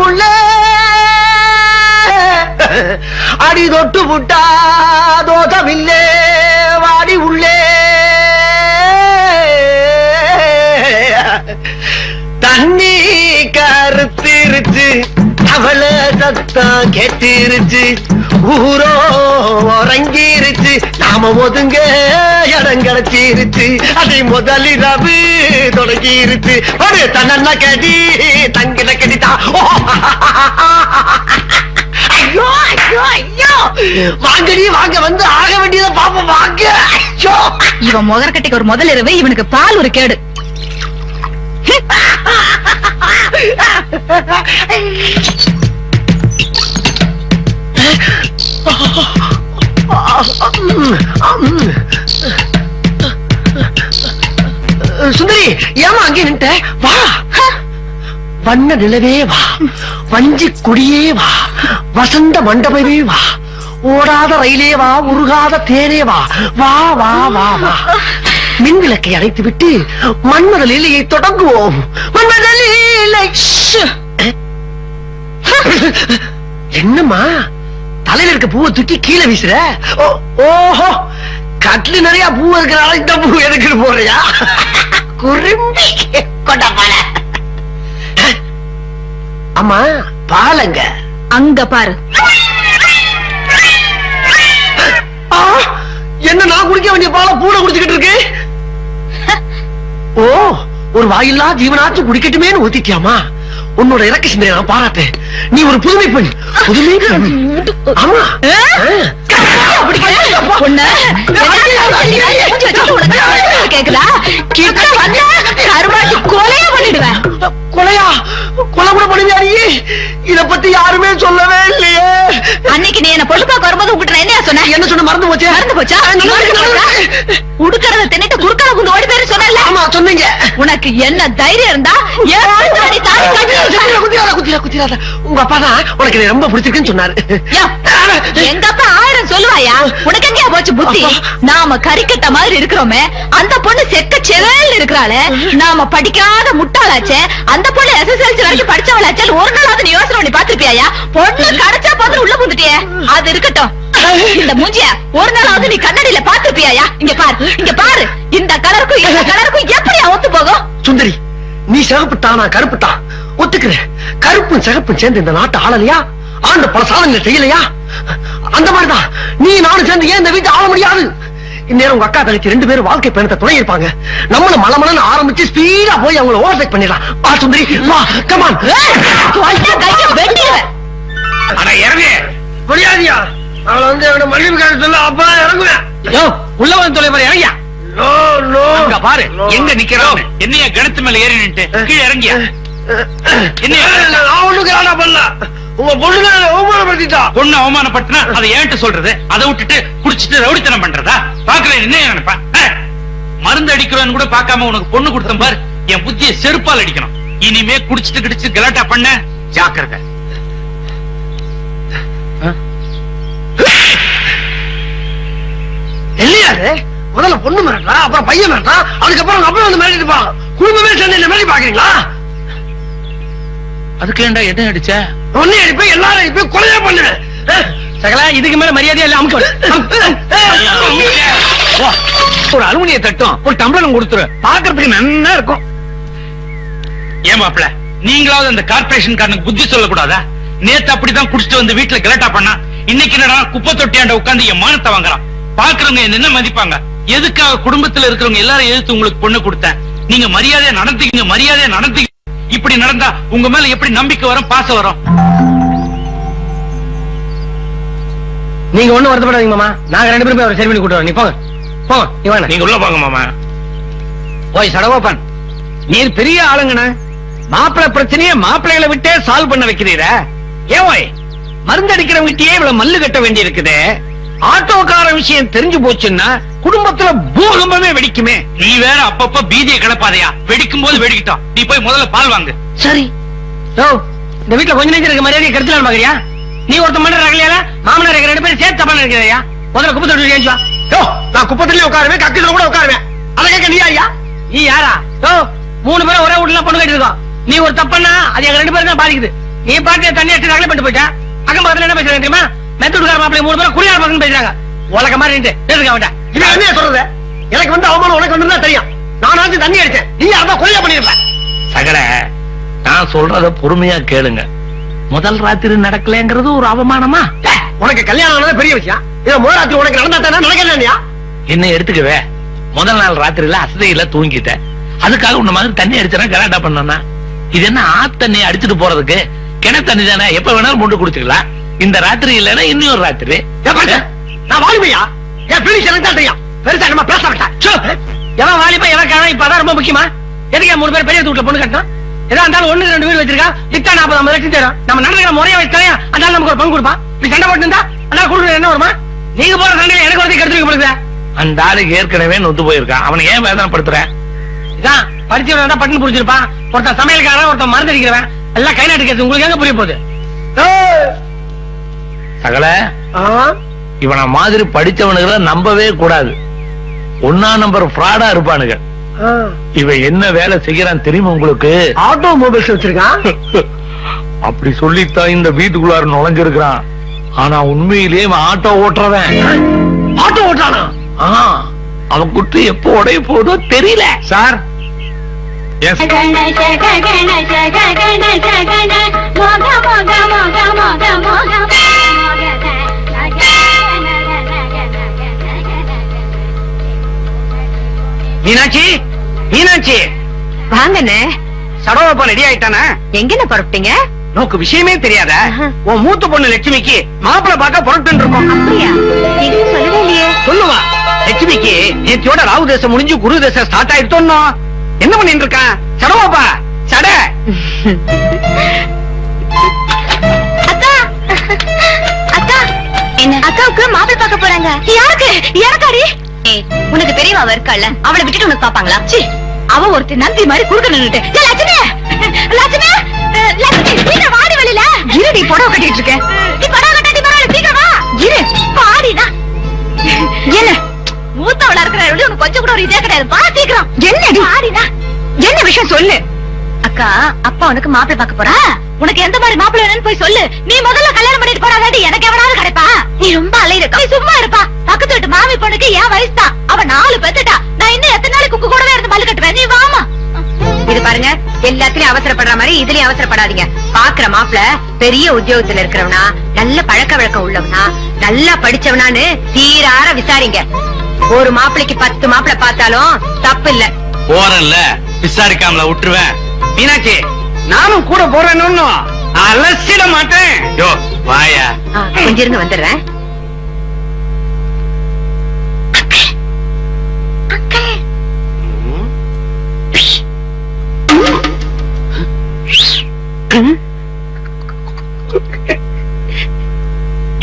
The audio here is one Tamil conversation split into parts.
புள்ள அடி தொட்டு புட்டா தோசமில்லே வாடி உள்ளே தண்ணி கருத்திருச்சு அவள சத்தம் கேட்டிருச்சு ஊரோ உறங்கிருச்சு நாம ஒதுங்க இடம் கிடைச்சிருச்சு அதை முதலிரவு தொடங்கிருச்சு ஒரு தன்ன கடி தங்கிட கடிதா ஐயோ ஐயோ ஐயோ வாங்கடி வாங்க வந்து ஆக வேண்டியதை பாப்போம் வாங்க. ஐயோ இவன் முதற்கட்டைக்கு ஒரு முதல் இரவு இவனுக்கு பால் ஒரு கேடு. சுந்தரி ஏமா அங்கே நின்ட்ட வா. வண்ண நிலவே வா, வஞ்சி குடியே வா, வசந்த மண்டபமே வா, ஓடாத ரயிலே வா, உருகாத தேனே வா, வா வா வா வா. மின் விளக்கை அணைத்து விட்டு மன்மத லீலையை தொடங்குவோம். மன்மத லீலை. என்னம்மா தலையில இருக்க பூவை தூக்கி கீழே வீசுற? ஓஹோ கட்லு நிறைய பூ இருக்கிறால இந்த பூ எதுக்கு போறியா? குறும்பி கொண்ட பால. அம்மா பாலங்க அங்க பாரு. என்ன நான் குடிக்க வேண்டிய பால பூனை குடிச்சுக்கிட்டு இருக்கு? ஓ ஒரு வாயில்லா ஜீவனாச்சும் குடிக்கட்டுமேன்னு ஊத்திட்டியாமா? உன்னோட இறக்க சிந்தனை நான் பாராட்டேன். நீ ஒரு புதுமை பெண். புதுமை பெண். ஆமா கேக்குதா? கொலையா பண்ணிடுவேன். கொலையா? கொலை கூட பண்ணுவியா நீ? இத பத்தி யாருமே சொல்லவே இல்லையே. அன்னைக்கு நீ என்ன பொண்ணு பார்க்க வரும்போது உங்ககிட்ட நான் என்ன சொன்னேன்? என்ன சொன்ன? மறந்து போச்சே. மறந்து போச்சா? உடுக்கறத தின்னுட்டு குறுக்கால குந்து ஓடி பேரு சொன்னல. ஆமா சொன்னீங்க. உனக்கு என்ன தைரியம் இருந்தா உங்க அப்பா தான் உனக்கு ரொம்ப பிடிச்சிருக்குன்னு சொன்னாரு. எங்க அப்பா 1000 சொல்லுவாயா? உனக்கு எங்கயா போச்சு புத்தி? நாம கறிக்கட்ட மாதிரி இருக்கிறோமே, அந்த பொண்ணு செக்க செவேல் இருக்கிறாளே, நாம படிக்காத முட்டாளாச்சே, அந்த பொண்ணு எஸ்எஸ்எல்சி வரைக்கும் படிச்சவளாச்சே, ஒரு நாளாவது நீ யோசனை பண்ணி பாத்துருப்பியா? பொண்ணு கிடைச்சா பார்த்து உள்ள புந்துட்டியே. அது இருக்கட்டும், இந்த மூஞ்சிய ஒரு நாளாவது நீ கண்ணாடியில பாத்துருப்பியா? இங்க பாரு, இங்க பாரு, இந்த கலருக்கும் இந்த கலருக்கும் எப்படியா ஒத்து போகும்? சுந்தரி நீ சிகப்புத்தான், நான் கருப்புத்தான் ஒத்துக்கிறேன். கருப்பும் சிகப்பும் சேர்ந்து இந்த நாட்டை ஆளலையா? ஆண்ட பல சாதனைகளை செய்யலையா? அந்த மாதிரிதான் நீ நானும் சேர்ந்து ஏன் இந்த வீட்டை ஆள முடியாது? இந்நேரம் உங்க அக்கா தங்கச்சி 2 பேரும் வாழ்க்கை பயணத்தை துணை இருப்பாங்க. நம்மள மலமலன்னு ஆரம்பிச்சு ஸ்பீடா போய் அவங்கள ஓவர்டேக் பண்ணிடலாம். வா சுந்தரி வா, கம் ஆன். அட இறங்கு. முடியாதியா? அவளை வந்து அவன மன்னிப்பு கேட்க சொல்ல அப்பா இறங்குவேன். யோ உள்ள வந்து தொலை மாதிரி இறங்கியா? No no. அங்க பாரு எங்க நிக்கிறோம். என்னைய கணத்து மேல ஏறி நின்னுட்டு கீழே இறங்கியா? என்ன நான் ஒண்ணுக்கு ஆனா பண்ணல. உங்க பொண்ணுங்க அவமானப்படுத்திட்டா. பொண்ணு அவமானப்படுத்தினா அதை ஏன்ட்டு சொல்றது? அதை விட்டுட்டு குடிச்சிட்டு ரவுடித்தனம் பண்றதா? பாக்குறேன் என்ன நினைப்பா? மருந்து அடிக்கிறோன்னு கூட பாக்காம உனக்கு பொண்ணு கொடுத்தேன் பாரு. என் புத்தியை செருப்பால் அடிக்கணும். இனிமே குடிச்சிட்டு கிடிச்சு கலாட்டா பண்ண ஜாக்கிரதை. இல்லையாது முதல்ல பொண்ணு மிரட்டா, அப்புறம் பையன் மிரட்டா, அதுக்கப்புறம் அப்புறம் வந்து மிரட்டிட்டு போறாங்க. குடும்பமே சேர்ந்து என்ன மிரட்டி பாக்குறீங்களா? அதுக்கு ஏண்டா என்ன அடிச்ச? ஒன்னே அடிப்பேன், எல்லாரும் அடிப்பேன், கொலையா பண்ணுவேன். சகலா இதுக்கு மேல மரியாதையா இல்ல. அமுக்கு ஒரு அலுமினிய தட்டும் ஒரு டம்ளரும் கொடுத்துரு. பாக்குறதுக்கு நல்லா இருக்கும். ஏன் மாப்பிள நீங்களாவது அந்த கார்பரேஷன் காரனுக்கு புத்தி சொல்லக்கூடாதா? நேத்து அப்படிதான் குடிச்சிட்டு வந்து வீட்டுல கலாட்டா பண்ணா. இன்னைக்கு என்னடா குப்பை தொட்டியாண்ட உட்கார்ந்து என் மானத்தை வாங்குறான். பாக்குறவங்க என்ன மதிப்பாங்க? எதுக்காக குடும்பத்துல இருக்கிறவங்க எல்லாரும் எதிர்த்து உங்களுக்கு பொண்ணு கொடுத்தேன். நீங்க மரியாதையா நடந்துக்கீங்க, மரியாதையா நடந்துக்கீங்க. இப்படி நடந்தா உங்க மேல எப்படி நம்பிக்கை வரும், பாசம் வரும்? நீங்க ஒண்ணும் வருத்தப்படாதீங்க மாமா. நாங்க 2 பேரும் போய் சரி பண்ணி கூட்டு வரோம். நீ போங்க போங்க. நீ வாங்க. நீங்க உள்ள போங்க மாமா. ஓய் சடகோபன், நீர் பெரிய ஆளுங்கண்ணா. மாப்பிள்ளை பிரச்சனையை மாப்பிள்ளைகளை விட்டே சால்வ் பண்ண வைக்கிறீர. ஏன் ஓய் மருந்து அடிக்கிறவங்கிட்டயே இவ்வளவு மல்லு கட்ட வேண்டி இருக்குது? ஆட்டோக்கார விஷயம் தெரிஞ்சு போச்சுன்னா குடும்பத்துல பூகம்பமே வெடிக்குமே. நீ வேற அப்பப்ப பீதியை கிளப்பாதையா? வெடிக்கும் போது வெடிக்கிட்டோம். நீ போய் முதல்ல பால் வாங்கு. சரி. இந்த வீட்டுல கொஞ்ச நேரம் இருக்க மரியாதையை கருத்துல பாக்குறியா? நீ ஒருத்த மண்ட ரகலையால மாமனார் 2 பேரும் சேர்த்து தப்பா இருக்கிறையா? முதல்ல குப்பை தொட்டி ஏஞ்சுவா. நான் குப்பத்திலேயே உட்காருவேன், கக்கில கூட உட்காருவேன். அதை கேட்க நீ யாரியா? நீ யாரா? 3 பேரும் ஒரே வீட்டுல பொண்ணு கட்டி இருக்கோம். நீ ஒரு தப்பண்ணா அது எங்க 2 பேரும் தான் பாதிக்குது. நீ பாட்டு தண்ணி அடிச்சு நகலை பண்ணிட்டு போயிட்டா அக்கம் பக்கத்துல என்ன பேசுறாங்க தெரியுமா? மெத்தூடுகார மாப்பிள்ளை 3 பேரும் குடியார பசங்க பேசுறாங்க. உலக மாதிரி நின்று பேசுங்க அவன்டா. இது என்ன சொல்றது? எனக்கு வந்து அவமானம் உனக்கு வந்து தெரியும். நான் தண்ணி அடிச்சேன், நீ அதான் கொலையா பண்ணிருப்ப. சகல, நான் சொல்றத பொறுமையா கேளுங்க. முதல் ராத்திரி நடக்கலங்கிறது ஒரு அவமானமா? உனக்கு கல்யாணம் ஆனது பெரிய விஷயம். இத முதல் ராத்திரி உனக்கு நடந்தா தானே நடக்கலையா? என்ன எடுத்துக்கவே, முதல் நாள் ராத்திரில அசதையில தூங்கிட்டேன். அதுக்காக உன்ன மாதிரி தண்ணி அடிச்சா கலாட்டா பண்ணா? இது என்ன ஆத்தண்ணி அடிச்சுட்டு போறதுக்கு? கிணத்து தண்ணி தானே, எப்ப வேணாலும் மூண்டு குடிச்சுக்கலாம். இந்த ராத்திரி இல்லன்னா இன்னொரு ராத்திரி. நான் வாலிபையா? என் பிடிச்சு எனக்கு தான் தெரியும். பெருசா நம்ம பேச மாட்டேன். எவன் வாலிபா எவன் காரணம் இப்பதான் ரொம்ப முக்கியமா? எதுக்கு 3 பேர் பெரிய வீட்டுல பொண்ணு கட்டணும்? ஏதா இருந்தாலும் 1 2 வீடு வச்சிருக்கா, வித்தா 40 லட்சம் தரும். நம்ம நடக்கிற முறையை வச்சுதான் அதனால நமக்கு ஒரு பங்கு கொடுப்பான். இப்படி சண்டை போட்டு இருந்தா அதனால கொடுக்குறது என்ன வருமா? நீங்க போற சண்டையில எனக்கு ஒருத்தி கெடுத்துருக்க போடுங்க. அந்த ஆளுக்கு ஏற்கனவே நொந்து போயிருக்கான், அவனை ஏன் வேதனைப்படுத்துற? இதான் படிச்சவன் தான் பட்டுன்னு புரிஞ்சிருப்பான். ஒருத்தன் சமையல்காரன், ஒருத்தன் மருந்து அடிக்கிறவன், எல்லாம் கை நாட்டுக்கிறது. உங்களுக்கு எங்க புரிய போகுது? சகல, இவனை மாதிரி படிச்சவனுகளை நம்பவே கூடாது. 1ஆம் நம்பர் ஃப்ராடா இருப்பானுங்க. இவன் என்ன வேலை செய்யறான் தெரியுமா உங்களுக்கு? ஆட்டோமொபைல்ஸ் வச்சிருக்கான். அப்படி சொல்லித்தான் இந்த வீட்டுக்குள்ளார நுழைஞ்சிருக்கான். ஆனா உண்மையிலேயே அவன் ஆட்டோ ஓட்டுறவன். ஆட்டோ ஓட்டானா? அவன் குட்டு எப்போ உடைய போதோ தெரியல. சார், மீனாட்சி, மீனாட்சி வாங்கண்ணே. சடோப்பா ரெடி ஆயிட்டானா? எங்கன்னு புறப்பட்டீங்க? நோக்கு விஷயமே தெரியாத உன் மூத்த பொண்ணு லட்சுமிக்கு மாப்பிளை பார்க்க புறப்பட்டு இருக்கோம். அப்படியா? எங்க சொல்லவே இல்லையே. சொல்லுவா. லட்சுமிக்கு நேத்தியோட ராகு தேசம் முடிஞ்சு குரு தேசம் ஸ்டார்ட் ஆயிட்டோம்னோ. என்ன பண்ணிட்டு இருக்கான்? சடவாப்பா சட. அக்கா, அக்கா, என்ன அக்காவுக்கு மாப்பிளை பார்க்க போறாங்க. யாருக்கு? எனக்காடி? உனக்கு பெரியவா இருக்கால, அவளை விட்டுட்டு உனக்கு பாப்பாங்களா? அவ ஒருத்தி நந்தி மாதிரி குறுக்க நின்னுட்டு, லட்சுமி லட்சுமி லட்சுமி நீங்க வாடி வெளியில இருடி. புடவை கட்டிட்டு இருக்கேன். நீ புடவை கட்டாடி பரவாயில்ல, சீக்கிரம் வா. இரு பாடினா என்ன மூத்தவளா இருக்கிற உனக்கு கொஞ்சம் கூட ஒரு இதே கிடையாது. வா சீக்கிரம். என்னடி பாடினா என்ன விஷயம் சொல்லு. அக்கா, அப்பா உனக்கு மாப்பிள்ளை பார்க்க போறா. உனக்கு எந்த மாதிரி மாப்பிள்ளை வேணும்னு போய் சொல்லு. நீ முதல்ல கல்யாணம் பண்ணிட்டு போறாதாடி எனக்கு எவனாவது கிடைப்பா? நீ ரொம்ப அலையிறக்கா. நீ சும்மா இருப்பா. பக்கத்து வீட்டு மாமி பொண்ணுக்கு என் வயசு தான். அவ 4 பெத்துட்டா. நான் இன்னும் எத்தனை நாளைக்கு உங்க கூடவே இருந்து மல்லு கட்டுவேன். நீ வாமா. இது பாருங்க, எல்லாத்துலயும் அவசரப்படுற மாதிரி இதுலயும் அவசரப்படாதீங்க. பாக்குற மாப்பிள்ள பெரிய உத்தியோகத்துல இருக்கிறவனா, நல்ல பழக்க வழக்கம் உள்ளவனா, நல்லா படிச்சவனான்னு தீரார விசாரிங்க. ஒரு மாப்பிளைக்கு 10 மாப்பிள்ளை பார்த்தாலும் தப்பு இல்ல. போறேன்ல, விசாரிக்காமல விட்டுருவேன். மீனாட்சி, நானும் கூட போறேன்னு அலசிட மாட்டேன். யோ வாயா. கொஞ்சம் இருந்து வந்துடுறேன்.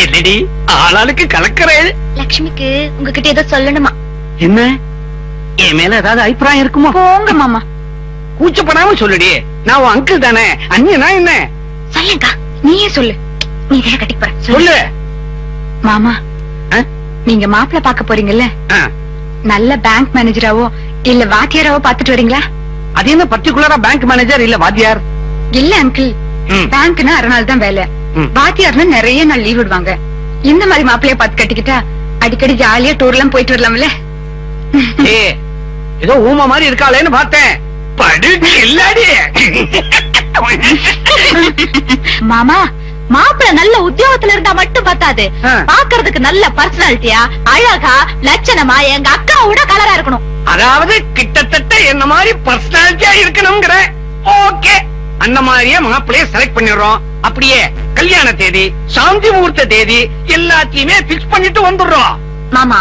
என்னடி ஆளாளுக்கு கலக்கிறேன்? லட்சுமிக்கு உங்ககிட்ட ஏதோ சொல்லணுமா? என்ன? என் மேல ஏதாவது அபிப்பிராயம் இருக்குமோ? போங்க மாமா. கூச்சப்படாம சொல்லுடி. நான் உன் அங்கிள் தானே, அண்ணியனா என்ன? சொல்லுங்கா, நீயே சொல்லு. நீ வேற கட்டிக்கு போற சொல்லு. மாமா, நீங்க மாப்பிள்ள பாக்க போறீங்கல்ல, நல்ல பேங்க் மேனேஜராவோ இல்ல வாத்தியாராவோ பாத்துட்டு வரீங்களா? அது என்ன பர்டிகுலரா பேங்க் மேனேஜர் இல்ல வாத்தியார்? இல்ல அங்கிள், பேங்க்னா 6 நாள் தான் வேலை. வாத்தியார்னா நிறைய நாள் லீவ் விடுவாங்க. இந்த மாதிரி மாப்பிள்ளைய பாத்து கட்டிக்கிட்டா அடிக்கடி ஜாலியா டூர் எல்லாம் போயிட்டு வரலாம்ல. ஏதோ ஊமா மாதிரி இருக்காளேன்னு பார்த்தேன். படுக்கு இல்லாடி. மாமா, மாப்பிள்ள நல்ல உத்தியோகத்துல இருந்தா மட்டும் பத்தாது, பாக்குறதுக்கு நல்ல பர்சனாலிட்டியா, அழகா, லட்சணமா எங்க அக்காவோட கலரா இருக்கணும். அதாவது கிட்டத்தட்ட என்ன மாதிரி பர்சனாலிட்டியா இருக்கணும்ங்கிற. ஓகே, அந்த மாதிரியே மாப்பிள்ளைய செலக்ட் பண்ணிடுறோம். அப்படியே கல்யாண தேதி, சாந்தி முகூர்த்த தேதி எல்லாத்தையுமே பிக்ஸ் பண்ணிட்டு வந்துடுறோம். மாமா,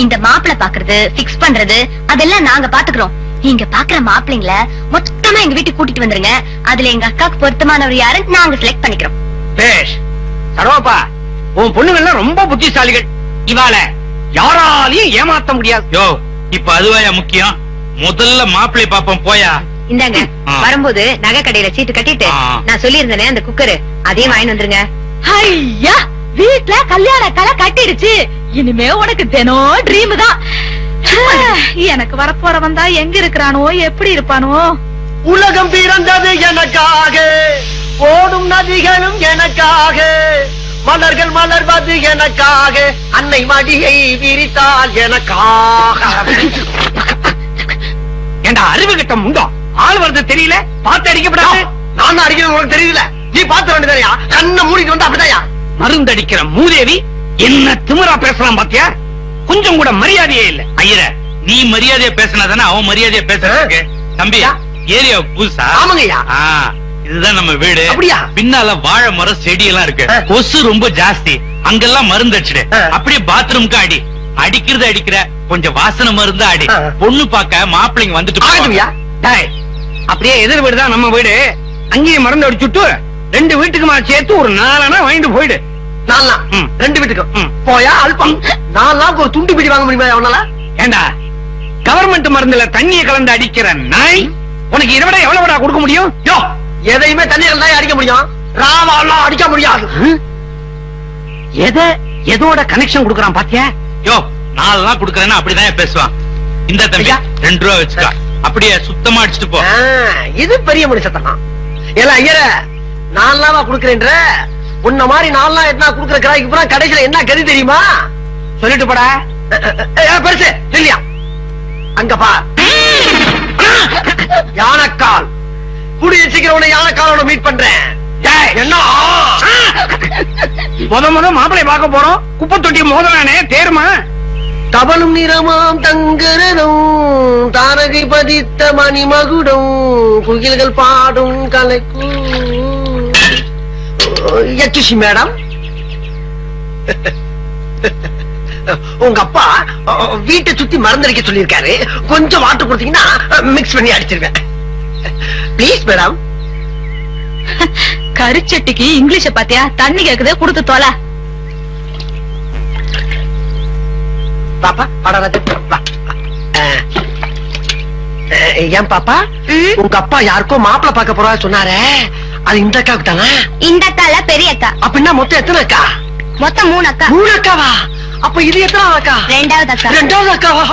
இந்த மாப்பிள்ள பாக்குறது, பிக்ஸ் பண்றது அதெல்லாம் நாங்க பாத்துக்கிறோம். நீங்க பாக்குற மாப்பிள்ளைங்கள மொத்தமா எங்க வீட்டுக்கு கூட்டிட்டு வந்துருங்க. அதுல எங்க அக்காக்கு பொருத்தமானவர் யாரு நாங்க செலக்ட் பண்ணிக்கிறோம். பேஷ். சரோப்பா, உன் பொண்ணுங்கள்லாம் ரொம்ப புத்திசாலிகள். இவாள யாராலையும் ஏமாத்த முடியாது. யோ, இப்ப அதுவாயா முக்கியம்? முதல்ல மாப்பிள்ளை பாப்போம் போயா. இந்தாங்க, வரும்போது நகை கடையில சீட்டு கட்டிட்டு நான் சொல்லியிருந்தேனே அந்த குக்கரு, அதையும் வாங்கி வந்துருங்க. ஐயா, வீட்டுல கல்யாண கலை கட்டிடுச்சு. இனிமே உனக்கு தினம் ட்ரீம் தான். எனக்கு வரப்போறவன் தான் எங்க இருக்கிறானோ, எப்படி இருப்பானோ. உலகம் பிறந்தது எனக்காக, ஓடும் நதிகளும் எனக்காக, மலர்கள் மலர்வது எனக்காக, அன்னை மடியை விரித்தால் எனக்காக. ஏண்டா அறிவு கிட்ட முண்டோ, ஆள் வருது தெரியல, பார்த்து அடிக்கப்படாது. நான் அடிக்கிறது உனக்கு தெரியல, நீ பார்த்து வேண்டியதையா, கண்ணை மூடிட்டு வந்து அப்படிதாயா. மருந்தடிக்கிற மூதேவி என்ன திமிரா பேசலாம் பாத்தியா? கொஞ்சம் கூட மரியாதையே இல்ல. ஐயர, நீ மரியாதையா பேசினாதானே அவன் மரியாதையா பேசுறதுக்கு. தம்பி, ஏரியா புதுசா? ஆமாங்கய்யா. இதுதான் நம்ம வீடு. அப்படியா? பின்னால வாழை மரம் செடி எல்லாம் இருக்கு. கொசு ரொம்ப ஜாஸ்தி, அங்கெல்லாம் மருந்து அடிச்சிடு. அப்படியே பாத்ரூம்க்கு அடி, அடிக்கிறது அடிக்கிற, கொஞ்சம் வாசனை மருந்து அடி. பொண்ணு பாக்க மாப்பிள்ளைங்க வந்துட்டு அப்படியே எதிர் வீடு தான் நம்ம வீடு. அங்கேயே மருந்து அடிச்சுட்டு 2 வீட்டுக்குமா சேர்த்து ஒரு 4 அணை வாங்கிட்டு போயிடு. 4 2 வீட்டுக்கு போயா அல்பம். 4 ஒரு துண்டு பிடி வாங்க முடியுமா அவனால? ஏண்டா கவர்மெண்ட் மருந்துல தண்ணியை கலந்து அடிக்கிற நாய், உனக்கு இதை விட எவ்வளவுடா கொடுக்க முடியும்? யோ, எதையுமே தண்ணியில் தான் அடிக்க முடியும், ராவாலாம் அடிக்க முடியாது. எதோட கனெக்ஷன் கொடுக்கறான் பாத்தியா? யோ, 4 நாள் கொடுக்கறேன்னா அப்படிதான் பேசுவான். இந்த தம்பி 2 ரூபா வச்சுக்கா, அப்படியே சுத்தமா அடிச்சுட்டு போ. இது பெரிய மனுஷத்தான். ஏல ஐயர, 4 நாளா குடுக்கறேன்ற, உன்ன மாதிரி 4 நாள் என்ன குடுக்கற கிராய்க்கு பூரா கடைசில என்ன கதி தெரியுமா? சொல்லிட்டு போடா. பெருசு இல்லையா? அங்க பா, யானைக்கால். கூடிய சீக்கிரம் உன்னை யானைக்காலோட மீட் பண்றேன். என்ன முத மாப்பிளை பார்க்க போறோம், குப்பை தொட்டி மோதலானே தேருமா? தவளும் நிறமாம் தங்கரதும், தாரகை பதித்த மணிமகுடம், குயில்கள் பாடும் கலைக்கும். எச்சுசி மேடம், உங்க அப்பா வீட்டை சுத்தி மறந்தடிக்க சொல்லியிருக்காரு. கொஞ்சம் வாட்டர் கொடுத்தீங்கன்னா மிக்ஸ் பண்ணி அடிச்சிருவேன். Please madam. கரிச்சட்டிக்கு இங்கிலீஷ பாத்தியா? தண்ணி கேக்குதே, கொடுத்து தோல. பாப்பா ஏன் பாப்பா, உங்க அப்பா யாருக்கோ மாப்பிள்ள பார்க்க போறா சொன்னாரே, அது இந்த அக்காவுக்கு தானே? இந்த அக்கா பெரிய அக்கா. அப்படின்னா மொத்தம் எத்தனை அக்கா? மொத்தம் 3 அக்கா. 3 அக்காவா? அப்ப இது எத்தனை அக்கா? 2வது அக்கா. 2வது அக்காவா?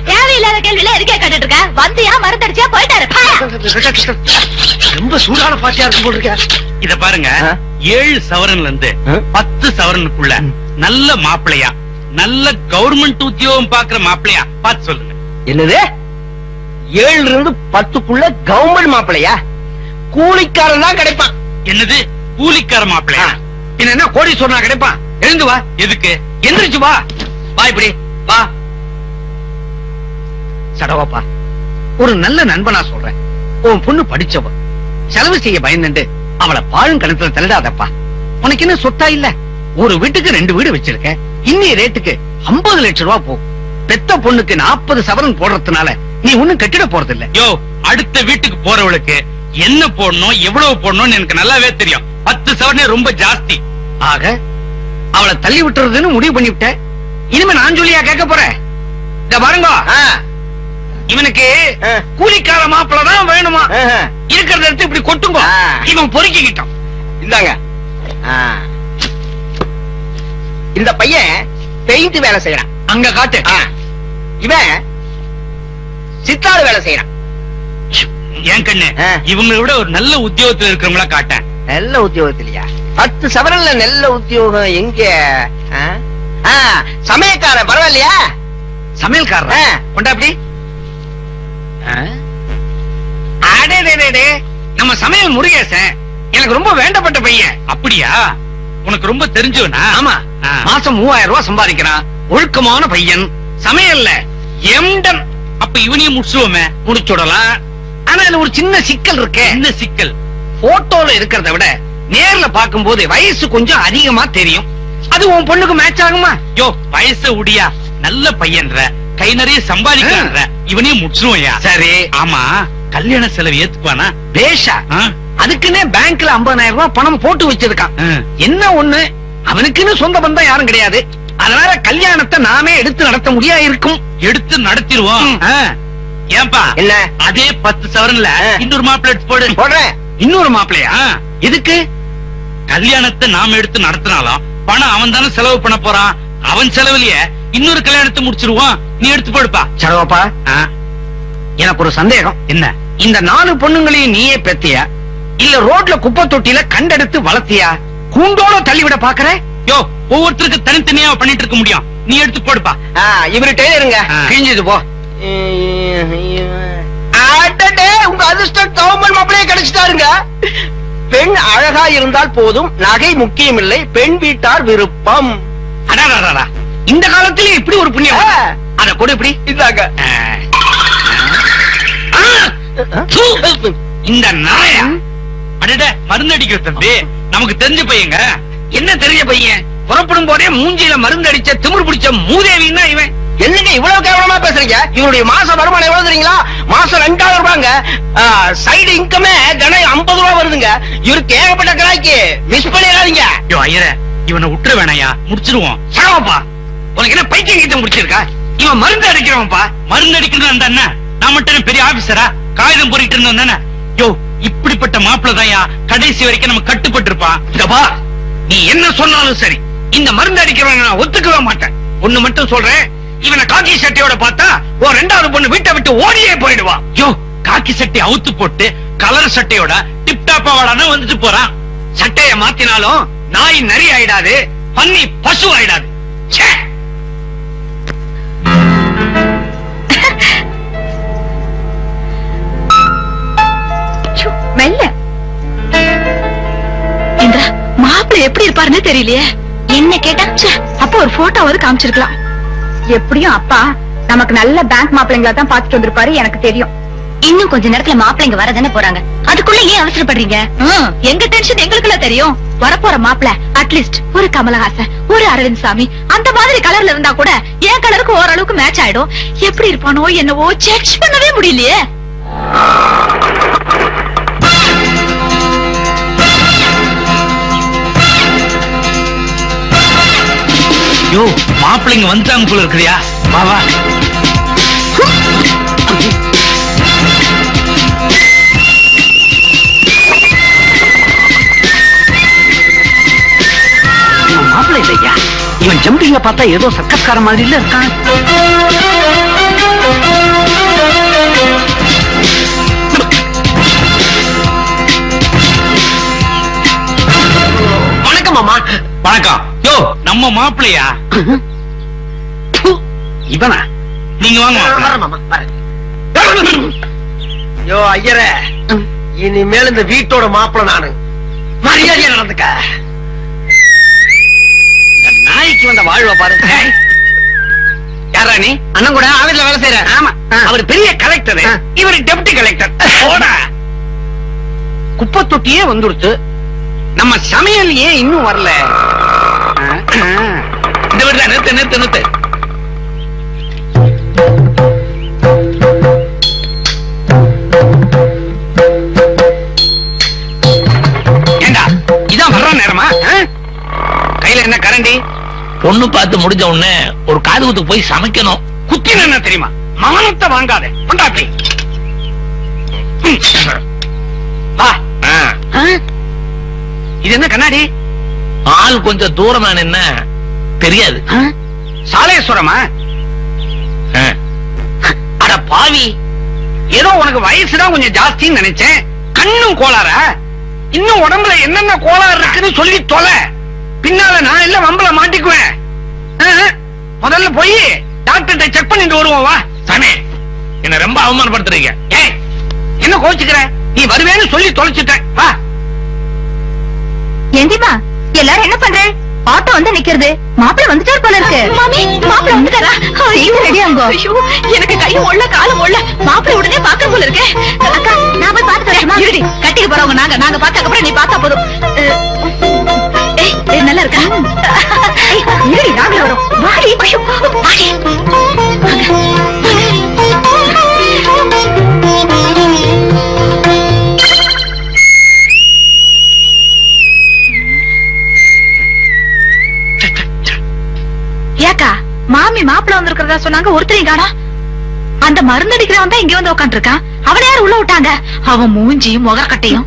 தேவையில்லாத கேள்வியில இருக்கே கேட்டுட்டு இருக்க. வந்தியா மறந்தடிச்சா போயிட்டாரு. ரொம்ப சூடான பாட்டியா இருக்கும் போல இருக்க. இத பாருங்க, 7 சவரன்ல இருந்து 10 சவரனுக்குள்ள நல்ல மாப்பிளையா, நல்ல கவர்மெண்ட் உத்தியோகம் பாக்குற மாப்பிளையா பார்த்து சொல்லுங்க. என்னது? 7 இருந்து 10க்குள்ள கவர்மெண்ட் மாப்பிளையா? கூலிக்காரன் தான் கிடைப்பான். என்னது கூலிக்கார மாப்பிளையா? என்ன கோடீஸ்வரனா கிடைப்பான்? எழுந்து வா. எதுக்கு? எந்திரிச்சு வா. வா, இப்படி வா. சடவாப்பா, ஒரு நல்ல நண்பனா சொல்றேன். உன் பொண்ணு படிச்சவ, செலவு செய்ய பயந்துட்டு அவளை பாழும் கணத்துல தள்ளிடாதப்பா. உனக்கு என்ன சொத்தா இல்ல? ஒரு வீட்டுக்கு 2 வீடு வச்சிருக்க. இன்னைய ரேட்டுக்கு 50 லட்சம் ரூபாய் போகும். பெத்த பொண்ணுக்கு 40 சவரன் போடுறதுனால நீ ஒண்ணும் கட்டிட போறது இல்ல. யோ, அடுத்த வீட்டுக்கு போறவளுக்கு என்ன போடணும், எவ்வளவு போடணும்னு எனக்கு நல்லாவே தெரியும். 10 சவரனே ரொம்ப ஜாஸ்தி. ஆக அவளை தள்ளி விட்டுறதுன்னு முடிவு பண்ணிவிட்ட. இனிமே நான் சொல்லியா கேட்க போறேன்? இத பாருங்க, இவனுக்கு கூலிக்கார மாப்பிள்ள தான் வேணுமா? இருக்கிறத எடுத்து இப்படி கொட்டுங்க. இவன் பொறுக்கிக்கிட்டான். இந்தாங்க. இந்த பையன் பெயிண்ட் வேலை செய்யறான். அங்க காட்டு. இவன் சித்தாறு வேலை செய்யறான். ஏன் கண்ணு, இவங்களை விட ஒரு நல்ல உத்தியோகத்துல இருக்கிறவங்களா காட்டேன். நல்ல உத்தியோகத்திலயா? 10 சவரன்ல நல்ல உத்தியோகம் எங்க? சமயக்காரன் பரவாயில்லையா? சமையல்காரன் கொண்டா அப்படி. அடே, நம்ம சமையல் முருகேசன் எனக்கு ரொம்ப வேண்டப்பட்ட பையன். அப்படியா? உனக்கு ரொம்ப தெரிஞ்சவனா? ஆமா, மாசம் 3000 ரூபாய் சம்பாதிக்கிறான். ஒழுக்கமான பையன், சமையல்ல எம்டன். அப்ப இவனையும் முடிச்சுவோமே. முடிச்சுடலாம். ஆனா இதுல ஒரு சின்ன சிக்கல் இருக்கு. என்ன சிக்கல்? போட்டோல இருக்கிறத விட நேர்ல பாக்கும்போது வயசு கொஞ்சம் அதிகமா தெரியும். அது உன் பொண்ணுக்கு மேட்ச் ஆகுமா? யோ, வயசு உடியா, நல்ல பையன்ற, கை நிறைய சம்பாதிக்கிற, இவனையும் முடிச்சிருவோயா? சரி. ஆமா, கல்யாண செலவு ஏத்துக்குவானா? பேஷா. அதுக்குன்னே பேங்க்ல 50,000 ரூபாய் பணம் போட்டு வச்சிருக்கான். என்ன ஒண்ணு, அவனுக்குன்னு சொந்த பந்தம் யாரும் கிடையாது. அதனால கல்யாணத்தை நாமே எடுத்து நடத்த முடியா இருக்கும். எடுத்து நடத்திடுவோம். ஏன்பா, என்ன? அதே 10 சவரன்ல இன்னொரு மாப்பிள்ளை போடு. போடுறேன். இன்னொரு மாப்பிள்ளையா? எதுக்கு? கல்யாணத்தை நாம எடுத்து நடத்தினாலும் பணம் அவன் தானே செலவு பண்ண போறான். அவன் செலவுலயே இன்னொரு கல்யாணத்தை முடிச்சிருவான். நீ எடுத்து போடுப்பா. சரவப்பா, எனக்கு ஒரு சந்தேகம். என்ன? இந்த 4 பொண்ணுங்களையும் நீயே பெத்தியா, இல்ல ரோட்ல குப்பை தொட்டியில கண்டெடுத்து வளர்த்தியா? கூண்டோட தள்ளிவிட பாக்குற? யோ, ஒவ்வொருத்தருக்கு தனித்தனியா பண்ணிட்டு இருக்க முடியும். நீ எடுத்து போடுப்பா. இவரு டெய்லருங்க. ஆ. கிழிஞ்சது போ. அடடே, உங்க அதிர்ஷ்டம் கவர்மெண்ட் மாப்பிளையே கிடைச்சிட்டாருங்க. பெண் அழகா இருந்தால் போதும், நகை முக்கியமில்லை, பெண் வீட்டார் விருப்பம். அடாடாடா, இந்த காலத்திலே இப்படி ஒரு புண்ணியம். அத கொடு இப்படி. இதாங்க. தூ, இந்த நாயா. அடட, மருந்து அடிக்கிற தம்பி, நமக்கு தெரிஞ்ச பையங்க. என்ன தெரிஞ்ச பையன்? புறப்படும் போதே மூஞ்சியில மருந்து அடிச்ச திமிரு பிடிச்ச மூதேவின்னா இவன். என்னங்க இவ்வளவு கேவலமா பேசுறீங்க? இவருடைய மாச வருமானம் எவ்வளவு தெரியுங்களா? மாசம் 2000 ரூபாங்க. சைடு இன்கமே தினம் 50 ரூபாய் வருதுங்க. இவருக்கு ஏகப்பட்ட கிராய்க்கு மிஸ் பண்ணிடாதீங்க. யோ ஐயர, இவனை விட்டுற வேணாயா, முடிச்சிருவோம். சகவாப்பா, உனக்கு என்ன பைத்தியம் கிட்ட முடிச்சிருக்கா? இவன் மருந்து அடிக்கிறவன்ப்பா. மருந்து அடிக்கிறது அந்த அண்ணன். நான் மட்டும் பெரிய ஆபீசரா காகிதம் போரிட்டு இருந்தோம் தானே? யோ, இப்படிப்பட்ட மாப்பிள்ள தான்யா கடைசி வரைக்கும் நம்ம கட்டுப்பட்டு இருப்பான். இந்தப்பா, நீ என்ன சொன்னாலும் சரி, இந்த மருந்து அடிக்கிறவன் நான் ஒத்துக்கவே மாட்டேன். ஒண்ணு மட்டும் சொல்றேன், இவனை காக்கி சட்டையோட பார்த்தா ஓ 2வது பொண்ணு வீட்டை விட்டு ஓடியே போயிடுவா. யோ, காக்கி சட்டை அவுத்து போட்டு கலர் சட்டையோட டிப்டாப்பாவாடான வந்துட்டு போறான். சட்டைய மாத்தினாலும் நாய் நரி ஆயிடாது, பன்னி பசு ஆயிடாது. ச்சே. மெல்ல. இந்திரா, மாப்பிள்ளை எப்படி இருப்பாருன்னு தெரியலையே. என்ன கேட்டா? அப்ப ஒரு போட்டோவாவது காமிச்சிருக்கலாம். எப்படியும் அப்பா நமக்கு நல்ல பேங்க் மாப்பிள்ளைங்களா தான் பாத்துட்டு வந்திருப்பாரு, எனக்கு தெரியும். இன்னும் கொஞ்ச நேரத்துல மாப்பிள்ளைங்க வரதானே போறாங்க, அதுக்குள்ள ஏன் அவசரப்படுறீங்க? எங்க டென்ஷன் எங்களுக்குள்ள தெரியும். வரப்போற மாப்பிள்ள அட்லீஸ்ட் ஒரு கமலஹாசன், ஒரு அரவிந்த் சாமி அந்த மாதிரி கலர்ல இருந்தா கூட என் கலருக்கு ஓரளவுக்கு மேட்ச் ஆயிடும். எப்படி இருப்பானோ என்னவோ ஜட்ஜ் பண்ணவே முடியலையே. யோ, மாப்பிள்ளைங்க வந்துட்டாங்க போல இருக்குறியா? வா வா. இவன் மாப்பிள்ளை இல்லையா? இவன் ஜம்பிங்க பார்த்தா ஏதோ சர்க்கஸ்கார மாதிரி இல்ல இருக்கான். வணக்கம் மாமா. வணக்கம். யோ, நம்ம மாப்பிள்ளையா? இவனா? நீங்க வாங்க மாப்பிள்ளை. வரேன் மாமா, வரேன். யோ ஐயரே, இனிமேல் இந்த வீட்டோட மாப்பிள்ளை நானு. மரியாதையா நடந்துக்க. இந்த நாய்க்கு வந்த வாழ்வ பாரு. யாரா நீ? அண்ணன் கூட ஆபீஸ்ல வேலை செய்யற. ஆமா, அவர் பெரிய கலெக்டர், இவர் டெப்டி கலெக்டர். போடா. குப்பை தொட்டியே வந்துடுச்சு, நம்ம சமையல் ஏன் இன்னும் வரல? இந்த வீட்டுல நிறுத்து நிறுத்து நிறுத்து. ஏண்டா, இதான் வர்ற நேரமா? கையில என்ன கரண்டி? பொண்ணு பார்த்து முடிஞ்ச உடனே ஒரு காது குத்துக்கு போய் சமைக்கணும். குத்தின என்ன தெரியுமா? மானத்தை வாங்காத கொண்டாட்டி. வா. இது என்ன கண்ணாடி? ஆள் கொஞ்சம் தூரமா என்ன தெரியாது. சாலேஸ்வரமா? அட பாவி, ஏதோ உனக்கு வயசுதான் கொஞ்சம் ஜாஸ்தின்னு நினைச்சேன். கண்ணும் கோளாறா? இன்னும் உடம்புல என்னென்ன கோளாறு இருக்குன்னு சொல்லி தொலை. பின்னால நான் எல்லாம் வம்பல மாட்டிக்குவேன். முதல்ல போய் டாக்டர்கிட்ட செக் பண்ணிட்டு வருவோம். வா. சாமி, என்ன ரொம்ப அவமானப்படுத்துறீங்க. ஏய், என்ன கோச்சுக்கிற? நீ வருவேன்னு சொல்லி தொலைச்சிட்டேன். வா. ஏந்திமா, எல்லாரும் என்ன பண்ற? ஆட்டோ வந்து நிக்கிறது, மாப்பிள்ள வந்துட்டாரு போல இருக்கு. மாமி, மாப்பிள்ள வந்துட்டாரா? ரெடியாங்கோ. எனக்கு கையும் ஒள்ள காலம் ஒள்ள, மாப்பிள்ள உடனே பாக்க போல இருக்கு. அக்கா, நான் போய் பாத்துட்டு வரேன். இருடி, கட்டிக்கு போறவங்க நாங்க பார்த்ததுக்கு அப்புறம் நீ பார்த்தா போதும். ஏய், நல்லா இருக்கா? இருடி, நாங்களே வரோம். வாடி, வாடி. ஏக்கா, மாமி மாப்பிள்ள வந்திருக்கிறதா சொன்னாங்க, ஒருத்தரையும் காணோம். அந்த மருந்து அடிக்கிறவன் தான் இங்க வந்து உட்காந்து இருக்கான். அவனை யாரும் உள்ள விட்டாங்க? அவன் மூஞ்சியும் முகக்கட்டையும்.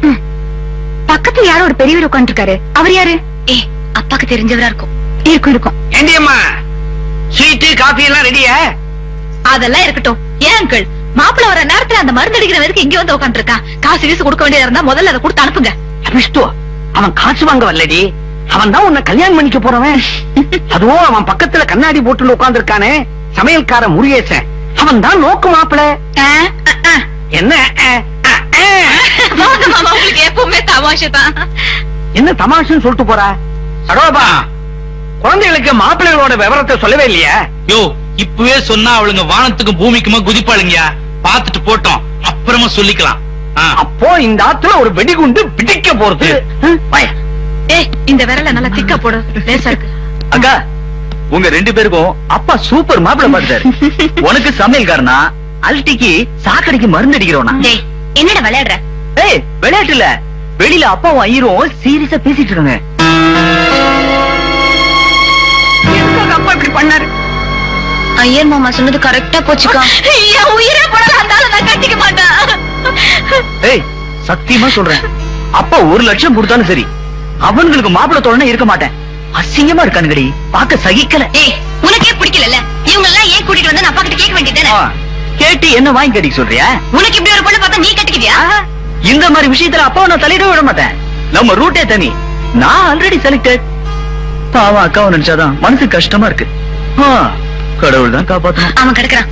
பக்கத்துல யாரோ ஒரு பெரியவர் உட்காந்து இருக்காரு. அவர் யாரு? ஏ, அப்பாக்கு தெரிஞ்சவரா இருக்கும். இருக்கும். ஏண்டியம்மா, ஸ்வீட் காபி எல்லாம் ரெடியா? அதெல்லாம் இருக்கட்டும். ஏன் அங்கிள், மாப்பிள்ள வர நேரத்துல அந்த மருந்து அடிக்கிற வரைக்கும் இங்க வந்து உட்காந்து இருக்கான். காசு வீசு கொடுக்க வேண்டியதா இருந்தா முதல்ல அதை கொடுத்து அனுப்புங்க. விஷ்ணு அவன் காசு வாங்க வரலடி, அவன் தான் உன்னை கல்யாணம் பண்ணிக்க போறவன். அதுவும் அவன் பக்கத்துல கண்ணாடி போட்டு உட்கார்ந்து இருக்கானே சமையல்கார முருகேசன், அவன் தான் நோக்கு மாப்பிள. என்ன வாங்க மாமா, உங்களுக்கு எப்பவுமே தமாஷை தான். என்ன தமாஷுன்னு சொல்லிட்டு போறா? அடோபா, குழந்தைகளுக்கு மாப்பிள்ளைகளோட விவரத்தை சொல்லவே இல்லையா? யோ இப்பவே சொன்னா அவளுங்க வானத்துக்கும் பூமிக்குமா குதிப்பாளுங்கயா. பாத்துட்டு போட்டோம், அப்புறமா சொல்லிக்கலாம். அப்போ இந்த ஆத்துல ஒரு வெடிகுண்டு பிடிக்க போறது. ஏய், இந்த விரல நல்லா திக்கா போடு, லேசா இருக்கு. அக்கா, உங்க 2 பேருக்கும் அப்பா சூப்பர் மாப்பிளை பார்த்தாரு. உனக்கு சமையல்காரனா, அல்டிக்கு சாக்கடைக்கு மருந்து அடிக்கிறோனா? டேய், என்னடா விளையாடுற? ஏய், விளையாட்டு இல்ல, வெளியில அப்பாவும் ஐயரும் சீரியஸா பேசிட்டு இருக்காங்க. எதுக்காக அப்பா இப்படி பண்ணாரு? ஐயர் மாமா சொன்னது கரெக்டா போச்சுக்கா. என் உயிரே போனாலும் அந்த ஆளை நான் கட்டிக்க மாட்டேன். ஏய், சத்தியமா சொல்றேன், அப்பா 1 லட்சம் கொடுத்தாலும் சரி, அவங்களுக்கு மாப்பிளை தோழனா இருக்க மாட்டேன். அசிங்கமா இருக்கானுங்கடி, பார்க்க சகிக்கல. ஏய், உனக்கே பிடிக்கல, இவங்க எல்லாம் ஏன் கூட்டிட்டு வந்து அப்பா கிட்ட கேட்க வேண்டியதானே? கேட்டு என்ன வாங்கி கட்டிக்க சொல்றியா? உனக்கு இப்படி ஒரு பொண்ணு பார்த்தா நீ கட்டிக்கிறியா? இந்த மாதிரி விஷயத்துல அப்பாவை நான் தலையிட விட மாட்டேன். நம்ம ரூட்டே தனி, நான் ஆல்ரெடி செலக்டட். பாவம் அக்காவை நினைச்சாதான் மனசு கஷ்டமா இருக்கு. கடவுள் தான் காப்பாத்தணும். அவன் கிடக்குறான்,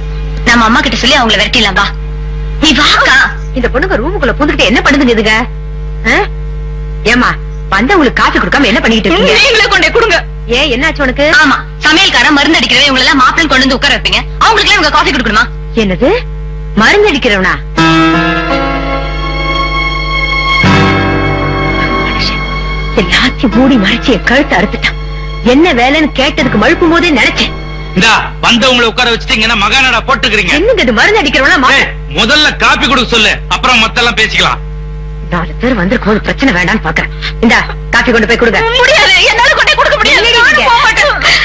நம்ம அம்மா கிட்ட சொல்லி அவங்கள விரட்டிடலாம். வா, நீ வாக்கா. இந்த பொண்ணுங்க ரூமுக்குள்ள பூந்துக்கிட்டு என்ன பண்ணுதுங்க இதுங்க? ஏமா வந்தவங்களுக்கு காசு கொடுக்காம என்ன பண்ணிட்டு இருக்கீங்க? நீங்களே கொண்டே கொடுங்க. ஏன் என்னாச்சு உனக்கு? ஆமா, சமையல்காரன் மருந்து அடிக்கிறவன் இவங்க எல்லாம் மாப்பிள்ளை கொண்டு வந்து உட்கார வைப்பீங்க, அவங்களுக்கு எல்லாம் இவங்க காஃபி கொடுக்கணுமா? என்னது மருந்து அடிக்கிறவனா? எல்லாத்தையும் மூடி மறைச்சு என் கழுத்தை அறுத்துட்டான். என்ன வேலைன்னு கேட்டதுக்கு மழுப்பும் போதே நினைச்சேன். இந்தா வந்தவங்களை உட்கார வச்சுட்டீங்கன்னா மகாநாடா போட்டுக்கிறீங்க. என்னங்க இது மருந்து அடிக்கிறவனா? முதல்ல காப்பி கொடுக்க சொல்லு, அப்புறம் மத்தெல்லாம் பேசிக்கலாம். 4 பேர் வந்திருக்கும் போது பிரச்சனை வேண்டாம்னு பாக்குறேன். இந்த காஃபி கொண்டு போய் கொடுங்க. முடியாது, என்னால கொண்டு கொடுக்க முடியாது.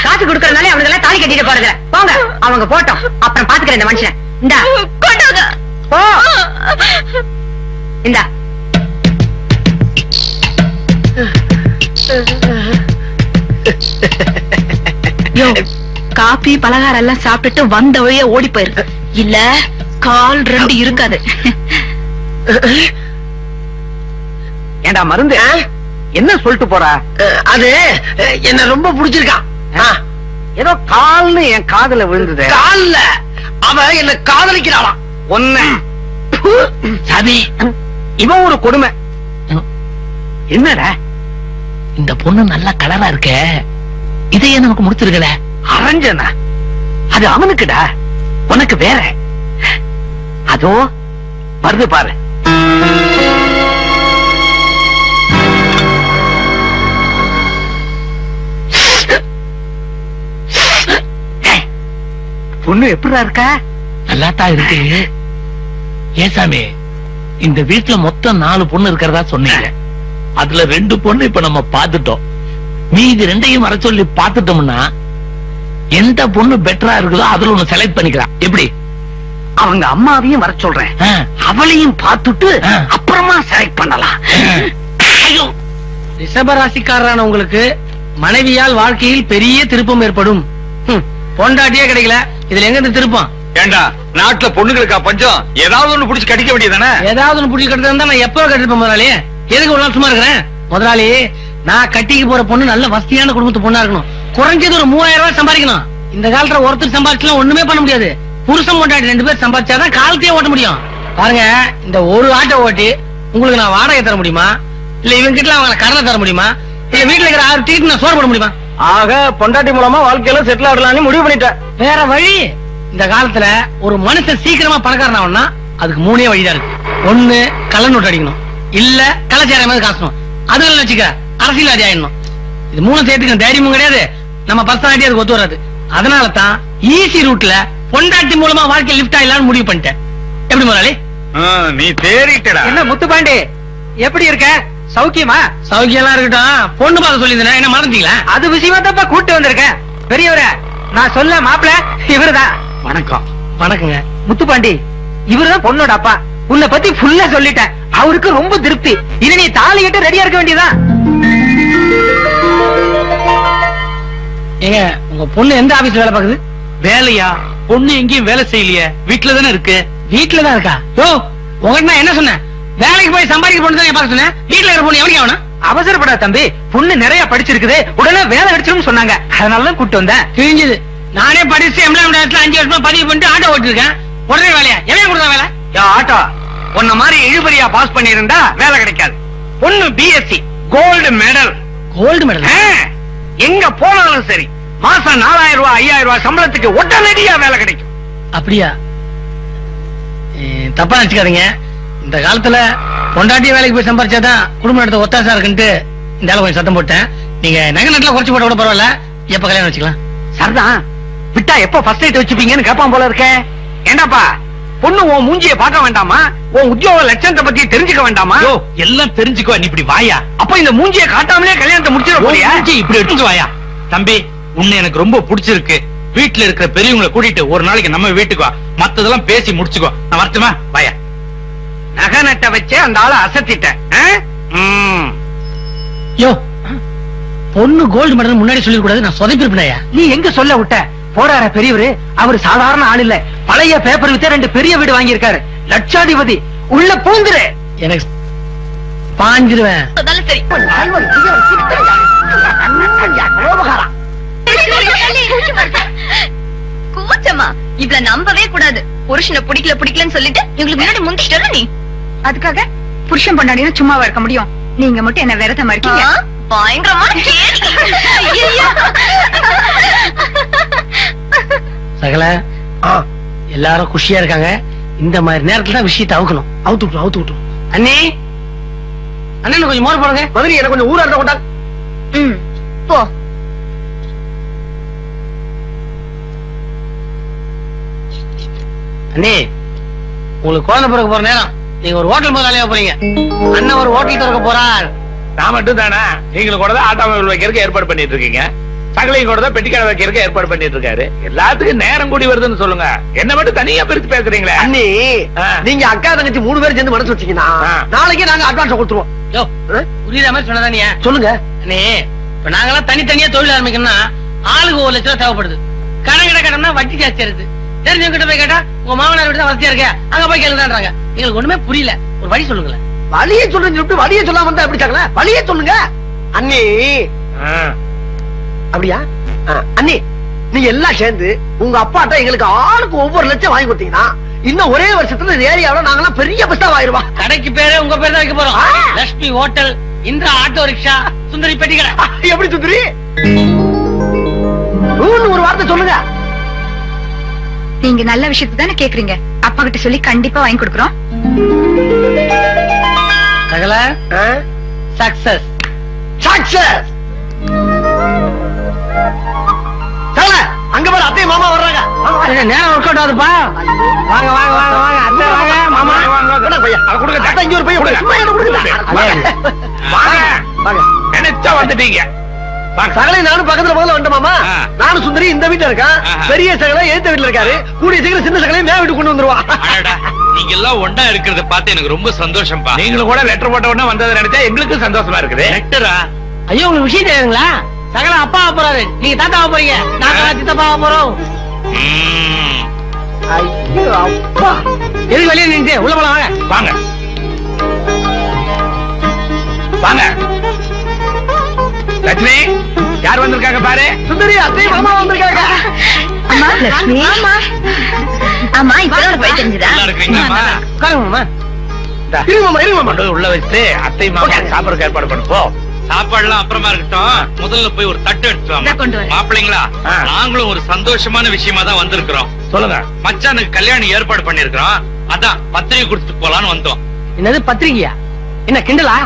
காஃபி கொடுக்கறதுனால அவங்க எல்லாம் தாலி கட்டிட்டு போறது. போங்க, அவங்க போட்டோம், அப்புறம் பாத்துக்கிறேன் இந்த மனுஷன். இந்த கொண்டாங்க போ. இந்த காபி பலகாரம் எல்லாம் சாப்பிட்டுட்டு வந்த வழியே ஓடி போயிருக்கு, இல்ல கால் 2 இருக்காது. ஏண்டா மருந்து என்ன சொல்லிட்டு போறா? அது என்ன ரொம்ப பிடிச்சிருக்கான். ஏதோ கால்னு என் காதுல விழுந்தது. கால்ல அவ என்ன காதலிக்கிறாளாம். ஒன்னு சாமி, இவன் ஒரு கொடுமை. என்னடா இந்த பொண்ணு நல்ல கலரா இருக்க, இதையே நமக்கு முடிச்சிருக்கல. அரஞ்சனா, அது அவனுக்குடா, உனக்கு வேற. அதோ வருது பாரு. பொண்ணு எப்படிடா இருக்கா? நல்லாத்தான் இருக்கு. ஏசாமி, இந்த வீட்டுல மொத்தம் 4 பொண்ணு இருக்கிறதா சொன்னீங்க. அதுல 2 பொண்ணு இப்ப நம்ம பாத்துட்டோம். மீதி 2ஐயும் வர சொல்லி பாத்துட்டோம்னா எந்த பொண்ணு பெட்டரா இருக்குதோ அதுல ஒண்ணு செலக்ட் பண்ணிக்கலாம். எப்படி? அவங்க அம்மாவையும் வர சொல்றேன், அவளையும் பார்த்துட்டு அப்புறமா செலக்ட் பண்ணலாம். ஐயோ, ரிஷபராசிக்காரரான உங்களுக்கு மனைவியால் வாழ்க்கையில் பெரிய திருப்பம் ஏற்படும். பொண்டாட்டியே கிடைக்கல, இதுல எங்க இருந்து திருப்பம்? ஏண்டா நாட்டுல பொண்ணுங்களுக்கா பஞ்சம்? ஏதாவது ஒண்ணு புடிச்சு கட்டிக்க வேண்டியதானே? ஏதாவது ஒண்ணு புடிச்சு கட்டுறதா நான் எப்போ கட்டிருப்பேன் முதலாளி. எதுக்கு ஒரு நாள் சும்மா இருக்கிறேன்? முதலாளி, நான் கட்டிக்கு போற பொண்ணு நல்ல வசதியான குடும்பத்து பொண்ணா இருக்கணும். குறைஞ்சது ஒரு 3000 ரூபாய் சம்பாதிக்கணும். இந்த காலத்துல ஒருத்தர் சம்பாதிச்சலாம் ஒண்ணுமே பண்ண முடியாது. புருஷன் பொண்டாட்டி 2 பேர் சம்பாதிச்சாதான் காலத்தையே ஓட்ட முடியும். பாருங்க, இந்த ஒரு ஆட்டோ ஓட்டி உங்களுக்கு நான் வாடகை தர முடியுமா? இல்ல இவங்க கிட்ட அவங்களை கடனை தர முடியுமா? இல்ல வீட்டுல இருக்கிற 6 டீக்கு நான் சோறு போட முடியுமா? ஆக பொண்டாட்டி மூலமா வாழ்க்கையில செட்டில் ஆகலாம்னு முடிவு பண்ணிட்டேன். வேற வழி? இந்த காலத்துல ஒரு மனுஷன் சீக்கிரமா பணக்காரன் ஆகணும்னா அதுக்கு 3 வழிதான் இருக்கு. 1, கள்ள நோட்டு அடிக்கணும், இல்ல கலாச்சார மாதிரி காசணும், அது வச்சுக்க அரசியல்வாதி ஆயிடணும். இது 3 சேர்த்துக்க தைரியமும் கிடையாது, நம்ம பர்சனாலிட்டி அதுக்கு ஒத்து வராது. அதனால தான் ஈஸி ரூட்ல பொண்டாட்டி மூலமா வாழ்க்கை லிஃப்ட் ஆயிடலாம்னு முடிவு பண்ணிட்டேன். எப்படி முதலாளி? நீ தேறிட்டடா. என்ன முத்துப்பாண்டி, எப்படி இருக்க? சௌக்கியமா? சௌக்கியம் எல்லாம் இருக்கட்டும், பொண்ணு பார்க்க சொல்லியிருந்தேன், என்ன மறந்துட்டீங்களா? அது விஷயமா தப்பா கூட்டு வந்திருக்கேன். பெரியவரே, நான் சொல்ல மாப்பிள இவருதான். வணக்கம். வணக்கங்க. முத்துப்பாண்டி, இவருதான் பொண்ணோட அப்பா. உன்னை பத்தி ஃபுல்லா சொல்லிட்டேன், அவருக்கு ரொம்ப திருப்தி. இனி நீ தாலி கட்ட ரெடியா இருக்க வேண்டியதான். ஏங்க, உங்க பொண்ணு எந்த ஆபீஸ்ல வேலை பாக்குது? வேலையா? பொண்ணு எங்கேயும் வேலை செய்யலையே, வீட்டுல தானே இருக்கு. வீட்டுலதான் இருக்கா? யோ, உங்ககிட்ட நான் என்ன சொன்னேன்? வேலைக்கு போய் சம்பாதிக்க போனது பார்க்க சொன்னேன். வீட்டுல இருக்கிற பொண்ணு எவனுக்கு ஆகணும்? அவசரப்படா தம்பி, பொண்ணு நிறைய படிச்சிருக்குது, உடனே வேலை கிடைச்சிரும் சொன்னாங்க, அதனாலதான் கூட்டு வந்தேன். தெரிஞ்சது. நானே படிச்சு எம்ப்ளாய்மெண்ட் 5 வருஷமா பதிவு பண்ணிட்டு ஆட்டோ ஓட்டிருக்கேன். உடனே வேலையா? எவன் கொடுத்தா வேலை? ஆட்டோ உன்ன மாதிரி இழுபறியா பாஸ் பண்ணிருந்தா வேலை கிடைக்காது. பொண்ணு BSc gold medal. Gold medal? எங்க போனாலும் சரி மாசம் 4000 ரூபாய் 5000 ரூபாய் சம்பளத்துக்கு உடனடியா வேலை கிடைக்கும். அப்படியா? தப்பா நினைச்சுக்காதீங்க. இந்த காலத்துல பொண்டாட்டி வேலைக்கு போய் சம்பாரிச்சாதான் குடும்ப நடத்த ஒத்தாசா இருக்குன்ட்டு இந்த கொஞ்சம் சத்தம் போட்டேன். நீங்க நகை நட்டுல குறைச்சு போட்ட கூட பரவாயில்ல. எப்ப கல்யாணம் வச்சுக்கலாம்? சரிதான், விட்டா எப்ப ஃபர்ஸ்ட் நைட் வச்சுப்பீங்கன்னு கேட்பான் போல இருக்க. ஏண்டாப்பா, பொண்ணு உன் மூஞ்சிய பார்க்க வேண்டாமா? உன் உத்தியோக லட்சணத்தை பத்தி தெரிஞ்சுக்க வேண்டாமா? யோ, எல்லாம் தெரிஞ்சுக்கோ. நீ இப்படி வாயா. அப்ப இந்த மூஞ்சிய காட்டாமலே கல்யாணத்தை முடிச்சிட போறியா? மூஞ்சி இப்படி எடுத்து வாயா. தம்பி, உன்னை எனக்கு ரொம்ப பிடிச்சிருக்கு. வீட்டுல இருக்கிற பெரியவங்களை கூட்டிட்டு ஒரு நாளைக்கு நம்ம வீட்டுக்கு வா. மத்ததெல்லாம் பேசி முடிச்சுக்கோ. நான் வரட்டுமா? வாயா. நகை நட்டை வச்சே அந்த ஆளை அசத்திட்டேன். யோ, பொண்ணு கோல்டு மெடல் முன்னாடி சொல்லிட கூடாது. நான் சொதப்பிருப்பேயா? நீ எங்க சொல்ல விட்ட? போறார பெரியவரு, அவர் சாதாரண ஆள் இல்ல. பழைய பேப்பர் வித்தே 2 பெரிய வீடு வாங்கி இருக்காரு. லட்சாதிபதி. உள்ள பூந்துரு. எனக்கு பாஞ்சிருவேன். அதால சரி. கூச்சமா? இவள நம்பவே கூடாது. புருஷனை பிடிக்கலன்னு சொல்லிட்டு இவங்களுக்கு முன்னாடி முந்திச்சிட்டல நீ. அதுக்காக புருஷன் பொண்டாடினா சும்மாவா இருக்க முடியும்? நீங்க மட்டும் என்ன விரதமா இருக்கீங்க? பயங்கரமா சகல எல்லாரும் குஷியா இருக்காங்க. இந்த மாதிரி நேரத்துல தான் விஷயத்தை அவுக்கணும். அவுத்து விட்டுரும். அண்ணே, அண்ணன் கொஞ்சம் மோர் போடுங்க. மதுரை எனக்கு கொஞ்சம் ஊரா இருந்தா கொண்டாங்க. போ. அண்ணே, உங்களுக்கு குழந்தை பிறக்க போற நேரம். நீங்க ஒரு ஹோட்டல் முதலாளியா போறீங்க. அண்ணன் ஒரு ஹோட்டல் திறக்க போறார். நான் மட்டும் தானே? நீங்களும் கூட தான் ஆட்டோமொபைல் வைக்கிறதுக்கு ஏற்பாடு பண்ணிட்டு இருக்கீங்க. சகலையும் கூட தான் பெட்டிக்கடை வைக்கிறதுக்கு ஏற்பாடு பண்ணிட்டு இருக்காரு. எல்லாத்துக்கும் நேரம் கூடி வருதுன்னு சொல்லுங்க. என்ன மட்டும் தனியா பிரிச்சு பேசுறீங்களே? அண்ணி, நீங்க அக்கா தங்கச்சி 3 பேரும் சேர்ந்து மனசு வச்சீங்கன்னா நாளைக்கே நாங்க அட்வான்ஸ் கொடுத்துருவோம். யோ, புரியுற மாதிரி சொன்னதா நீ? சொல்லுங்க அண்ணே. இப்ப நாங்கெல்லாம் தனித்தனியா தொழில் ஆரம்பிக்கணும்னா ஆளுக்கு 1 லட்சம் ரூபாய் தேவைப்படுது. கடன் கடனா வட்டி ஜாஸ்தியா இருக்கு. தெரிஞ்சவங்க கிட்ட போய் கேட்டா உங்க மாமனார் வீட்டு தான் வசதியா இருக்க, அங்க போய் கேளுங்கன்றாங்க. எங்களுக்கு ஒண்ணுமே புரியல. ஒரு வழி சொல்லுங்களேன். வழியே சொல்லுங்க. வழியே சொல்லாம வந்தா எப்படி சாக்கல? வழியே சொல்லுங்க அண்ணி. அப்படியா? அண்ணி, நீங்க எல்லாம் சேர்ந்து உங்க அப்பாட்ட எங்களுக்கு ஆளுக்கு ஒவ்வொரு லட்சம் வாங்கி கொடுத்தீங்கன்னா இன்னும் ஒரே வருஷத்துல இந்த ஏரியாவில நாங்கெல்லாம் பெரிய பஸ்டா ஆயிருவா. கடைக்கு பேரே உங்க பேர் தான் வைக்க போறோம். Lakshmi hotel, Indira auto rickshaw, Sundari பெட்டி கடை. எப்படி சுந்தரி? ஒரு வார்த்தை சொல்லுங்க. நீங்க நல்ல விஷயத்தை தானே கேக்குறீங்க. அப்பா கிட்ட சொல்லி கண்டிப்பா வாங்கி கொடுக்குறோம். சகல சக்சஸ். அங்க பாரு, அத்தை மாமா வர்றாங்க. நேரம் ஒர்க் அவுட் ஆகுதுப்பா. வாங்க அத்தை வாங்க. மாமா அத்தை இங்க ஒரு பையன் நினைச்சா வந்துட்டீங்க. சகலை நானும் பக்கத்துல வந்துட்டேன் மாமா. நானும் சுந்தரி இந்த வீட்டுல இருக்கேன். பெரிய சகலை ஏத்த வீட்டுல இருக்காரு. கூடிய சீக்கிரம் சின்ன சகலையும் மேல வீட்டு கொண்டு வந்துருவா. நீங்க எல்லாம் ஒண்ணா இருக்கிறத பார்த்து எனக்கு ரொம்ப சந்தோஷம்பா. நீங்களும் கூட லெட்டர் போட்ட உடனே வந்ததை நினைச்சா எங்களுக்கு சந்தோஷமா இருக்குது. லெட்டரா? ஐயோ, உங்களுக்கு விஷயம் தெரியுங்களா? சகல அப்பா போறாரு, நீங்க தாத்தாவா போறீங்க, நாங்க சித்தப்பாவா போறோம். ஐயோ அப்பா, எதுக்கு வெளியே நின்று உள்ள போலாம்? வாங்க வாங்க. லட்சுமி, யார் வந்திருக்காங்க பாரு. சுந்தரி அத்தை மாமா வந்திருக்காங்க. அம்மா லட்சுமி. ஆமா இப்பதான் போய் தெரிஞ்சுதா? நல்லா இருக்கீங்களாம்மா? உட்காருங்க மாமா. இருங்க மாமா, உள்ள வச்சு அத்தை மாமா சாப்பிடறதுக்கு ஏற்பாடு பண்ணுப்போம். சாப்பாடுலாம் அப்புறமா இருக்கட்டும். முதல்ல போய் ஒரு தட்டு எடுத்துட்டு மாப்பிள்ளைங்களா. நாங்களும் ஒரு சந்தோஷமான விஷயமா தான் வந்திருக்கிறோம். சொல்லுங்க. மச்சானுக்கு கல்யாணம் ஏற்பாடு பண்ணிருக்கிறோம். அதான் பத்திரிகை கொடுத்துட்டு போலான்னு வந்தோம். என்னது பத்திரிகையா? என்ன கிண்டலா?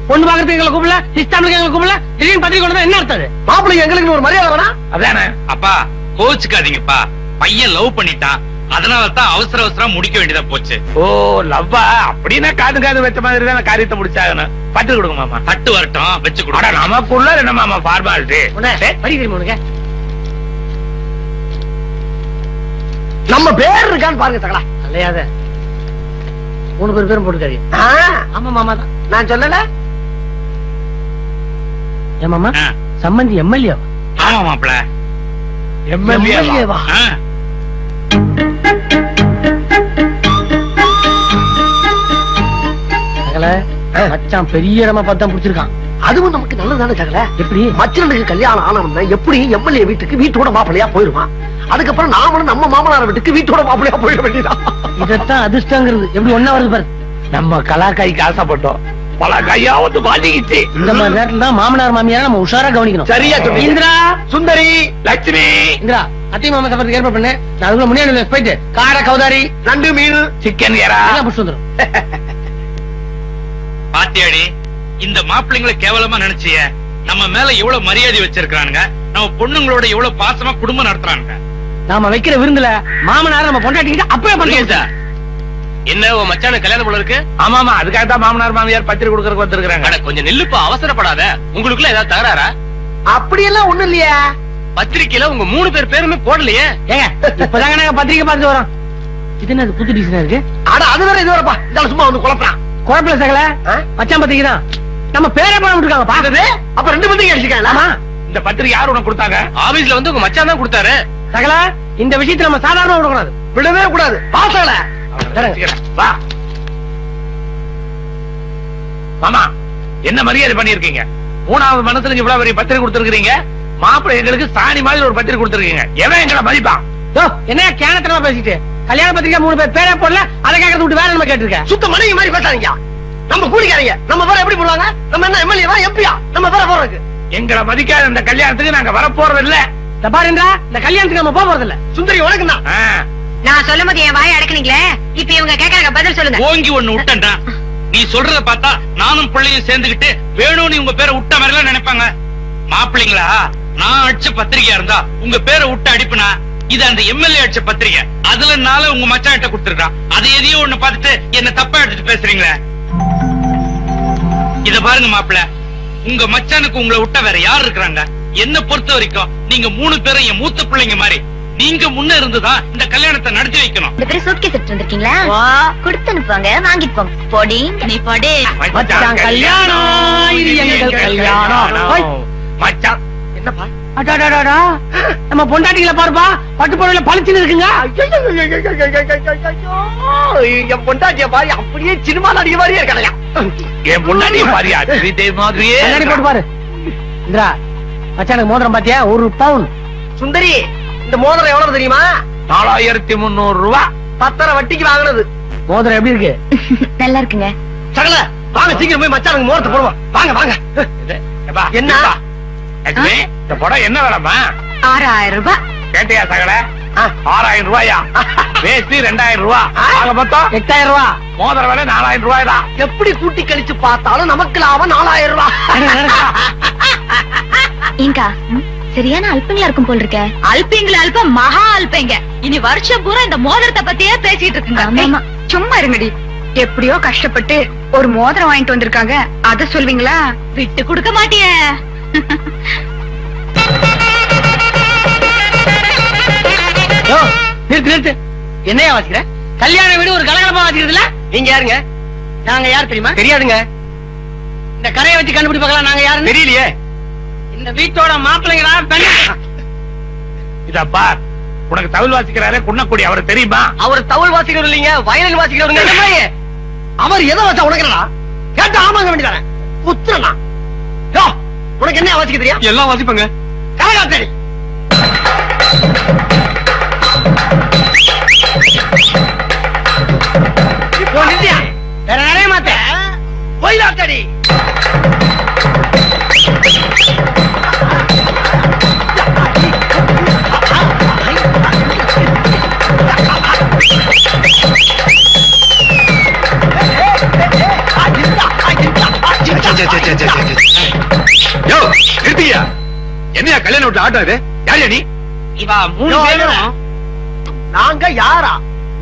பொண்ணு பாக்குறதுக்கு எங்களை கூப்பிடல, இஸ்லாமுக்கு எங்களை கூப்பிடல, திடீர்னு பத்திரிகை கொண்டு என்ன அர்த்தம்? மாப்பிள்ளைங்க எங்களுக்கு ஒரு மரியாதை வேணா? அதானே அப்பா, கோச்சுக்காதீங்கப்பா. பையன் லவ் பண்ணிட்டான், அதனாலதான் அவசரம் முடிக்க வேண்டியதா போச்சு. ஓ லவ்வா? அப்படின்னா காது வச்ச மாதிரி தான் காரியத்தை முடிச்சாகணும். பட்டு கொடுங்க மாமா. தட்டு வரட்டும், வச்சு கொடுங்க. நமக்குள்ள என்ன மாமா ஃபார்மாலிட்டி? நம்ம பேர் இருக்கான்னு பாருங்க சகலா. இல்லையாத 3 பேரும் போட்டுக்காரு. ஆமா மாமா தான். நான் சொல்லல. ஏன் மாமா சம்பந்தி எம்எல்ஏ? ஆமா மாப்பிள, எம்எல்ஏவா? சகல மச்சான் பெரிய இடமா பார்த்தா பிடிச்சிருக்கான். அதுவும் நமக்கு நல்லதானே சகல. எப்படி மச்சனுக்கு கல்யாணம் ஆனவன் எப்படி எம்எல்ஏ வீட்டுக்கு வீட்டோட மாப்பிள்ளையா போயிருவான். அதுக்கப்புறம் நாமளும் நம்ம மாமனார் வீட்டுக்கு வீட்டோட மாப்பிள்ளையா போயிட வேண்டியதான். இதத்தான் அதிர்ஷ்டங்கிறது. எப்படி ஒண்ணா வருது பாரு. நம்ம கலாக்காய்க்கு ஆசைப்பட்டோம், பலாக்காயாவது பாதிக்கிச்சு. இந்த மாதிரி நேரத்துல தான் மாமனார் மாமியார நம்ம உஷாரா கவனிக்கணும். சரியா சொன்னீங்க. இந்திரா, சுந்தரி, லட்சுமி, இந்திரா அத்தை மாமா சப்பரத்துக்கு ஏற்பாடு பண்ணு. நான் அதுக்குள்ள முன்னாடி போயிட்டு காடை கௌதாரி நண்டு மீன் சிக்கன் எறா எல்லாம் புடிச்சு வந்துரும். பாத்தியாடி, இந்த மாப்பிள்ளைங்களை கேவலமா நினைச்சிய நம்ம மேல எவ்வளவு மரியாதை வச்சிருக்கானுங்க, நம்ம பொண்ணுங்களோட எவ்வளவு பாசமா குடும்பம் நடத்துறானுங்க. நாம வைக்கிற விருந்துல மாமனார் நம்ம பொண்டாட்டிக்கிட்ட அப்பவே புரியுதா? பண்ணுங்க. என்ன உன் மச்சான கல்யாணம் போல இருக்கு? ஆமாமா, அதுக்காக தான் மாமனார் மாமியார் பத்திரிக்கை கொடுக்கறதுக்கு வந்திருக்காங்க. கொஞ்சம் நில்லுப்பா, அவசரப்படாத. உங்களுக்குள்ள ஏதாவது தகராறா? அப்படியெல்லாம் ஒண்ணும் இல்லையா? பத்திரிக்கையில உங்க 3 பேர் பேருமே போடலையே. ஏங்க இப்பதாங்க நாங்க பத்திரிக்கை பார்த்து வரோம். இது என்ன புது டிசைனா இருக்கு? ஆனா அது வேற இது வரப்பா. இதால சும்மா வந்து குழப்பறான். குழப்பல சகல மச்சான் பத்திரிக்கை தான். நம்ம பேரே போட விட்டுருக்காங்க பாக்குறது. அப்ப 2 பத்திரிக்கை அடிச்சுக்கலாம். ஆமா இந்த பத்திரிக்கை யார் உனக்கு கொடுத்தாங்க? ஆபீஸ்ல வந்து உங்க மச்சான் தான் கொடுத்தாரு. சகல இந்த விஷயத்துல நம்ம சாதாரண விடக்கூடாது. விடவே கூடாது. பாசல வா மாமா, என்ன மரியாதை பண்ணிருக்கீங்க? 3வது மனசுக்கு இவ்வளவு பெரிய பத்திரிக்கை கொடுத்திருக்கீங்க. மாப்பிள்ளை எங்களுக்கு சாணி மாதிரி ஒரு பத்திரிக்கை கொடுத்திருக்கீங்க. எவன் எங்களை மதிப்பான்? என்ன கேனத்தனமா பேசிட்டு கல்யாண பத்திரிக்கை 3 பேர் பேரே போடல. அதை கேட்கறது விட்டு வேற நம்ம கேட்டிருக்க. சுத்த மனைவி மாதிரி பேசாதீங்க. நம்ம கூலிக்காரங்க. நம்ம பேரை எப்படி போடுவாங்க? நம்ம என்ன எம்எல்ஏவா எம்பியா? நம்ம பேரை போடுறதுக்கு எங்களை மதிக்காத இந்த கல்யாணத்துக்கு நாங்க வர போறது இல்ல. பாருன்றா, இந்த கல்யாணத்துக்கு நம்ம போறது இல்ல. சுந்தரி உனக்கு தான். நான் சொல்லும் போது என் வாயை அடக்குனீங்களே, இப்ப இவங்க கேட்கறாங்க, பதில் சொல்லுங்க. ஓங்கி ஒண்ணு விட்டா நீ சொல்றத பார்த்தா நானும் பிள்ளையும் சேர்ந்துகிட்டு வேணும்னு உங்க பேரை விட்ட மாதிரி எல்லாம் நினைப்பாங்க. மாப்பிள்ளைங்களா, நான் அடிச்ச பத்திரிகையா இருந்தா உங்க பேரை விட்டு அடிப்புனா, இது அந்த எம்எல்ஏ அடிச்ச பத்திரிகை. அதுல நாள உங்க மச்சான்கிட்ட கொடுத்துருக்கான். அது எதையோ ஒண்ணு பார்த்துட்டு என்ன தப்பா எடுத்துட்டு பேசுறீங்களே. இத பாருங்க மாப்பிள்ள, உங்க மச்சானுக்கு உங்களை விட்ட வேற யார் இருக்கிறாங்க? என்ன பொறுத்த வரைக்கும் நீங்க 3 பேரும் என் மூத்த பிள்ளைங்க மாதிரி. நீங்க முன்ன இருந்துதான் இந்த கல்யாணத்தை நடத்தி வைக்கணும். இந்த பேர் சூட்கேஸ் எடுத்து வந்திருக்கீங்களா? கொடுத்து அனுப்புவாங்க, வாங்கிட்டு போங்க. போடி நீ போடி. மச்சான் கல்யாணம், இது எங்கள் கல்யாணம். மச்சான் என்னப்பா? அடாடாடா, நம்ம பொண்டாட்டிகளை பாருப்பா, பட்டு புடவையில பளிச்சுன்னு இருக்குங்க. என் பொண்டாட்டிய பாரு, அப்படியே சினிமா நடிகை மாதிரியே இருக்கலையா? என் முன்னாடி பாரியா மாதிரியே கண்ணாடி போட்டு பாரு. இந்திரா, மச்சானுக்கு மோதிரம் பாத்தியா? 1 பவுன். சுந்தரி, இந்த மோதிரம் எவ்வளவு தெரியுமா? 4300 ரூபாய். 10 வட்டிக்கு வாங்கினது. மோதிரம் எப்படி இருக்கு? நல்லா இருக்குங்க. சகல வாங்க, சீக்கிரம் போய் மச்சானுக்கு மோதிரத்தை போடுவோம். வாங்க வாங்க. என்ன? லட்சுமி, இந்த படம் என்ன வேலைமா? 6000 ரூபாய். கேட்டியா சகல? 6000 ரூபாயா? வேஷ்டி 2000 ரூபாய். ஆக மொத்தம் 8000 ரூபாய். மோதிர வேலை 4000 ரூபாய் தான். எப்படி கூட்டி கழிச்சு பார்த்தாலும் நமக்கு லாபம் 4000 ரூபாய். ஏங்கா, சரியான அல்பங்களா இருக்கும் போல் இருக்க. அல்பங்கள அல்பம் மகா அல்பங்க. இனி வருஷம் பூரா இந்த மோதிரத்தை பத்தியே பேசிட்டு இருக்குங்க. சும்மா இருங்கடி. எப்படியோ கஷ்டப்பட்டு ஒரு மோதிரம் வாங்கிட்டு வந்திருக்காங்க, அத சொல்வீங்களா? விட்டு கொடுக்க மாட்டியே. நிறுத்து நிறுத்து. என்னையா வாசிக்கிற? கல்யாண வீடு ஒரு கலகலப்பா வாசிக்கிறதுல? நீங்க யாருங்க? நாங்க யார் தெரியுமா? தெரியாதுங்க. இந்த கரையை வச்சு கண்டுபிடிப்பாங்களா நாங்க யாருன்னு? தெரியலையே. இந்த வீட்டோட மாப்பிள்ளைங்களா பெண்ணு? இத பார், உனக்கு தவில் வாசிக்கிறாரே குன்னக்குடி, அவரு தெரியுமா? அவர் தவுள் வாசிக்கிறவர் இல்லைங்க, வயலின் வாசிக்கிறவருங்க. அவர் எதை வச்சா உனக்குறா? கேட்டு ஆமாங்க வேண்டியதானே. புத்திரனா உனக்கு என்ன வாசிக்க தெரியும்? எல்லாம் வாசிப்பாங்க. கரகாட்டடி. இப்போ நிறுத்தியா? வேற நிறைய மாத்த போயிடாத்தடி. என்னையா கல்யாணம் விட்டு ஆட்டம் இது? யார் நீ? இவா 3 பேரும் நாங்க யாரா?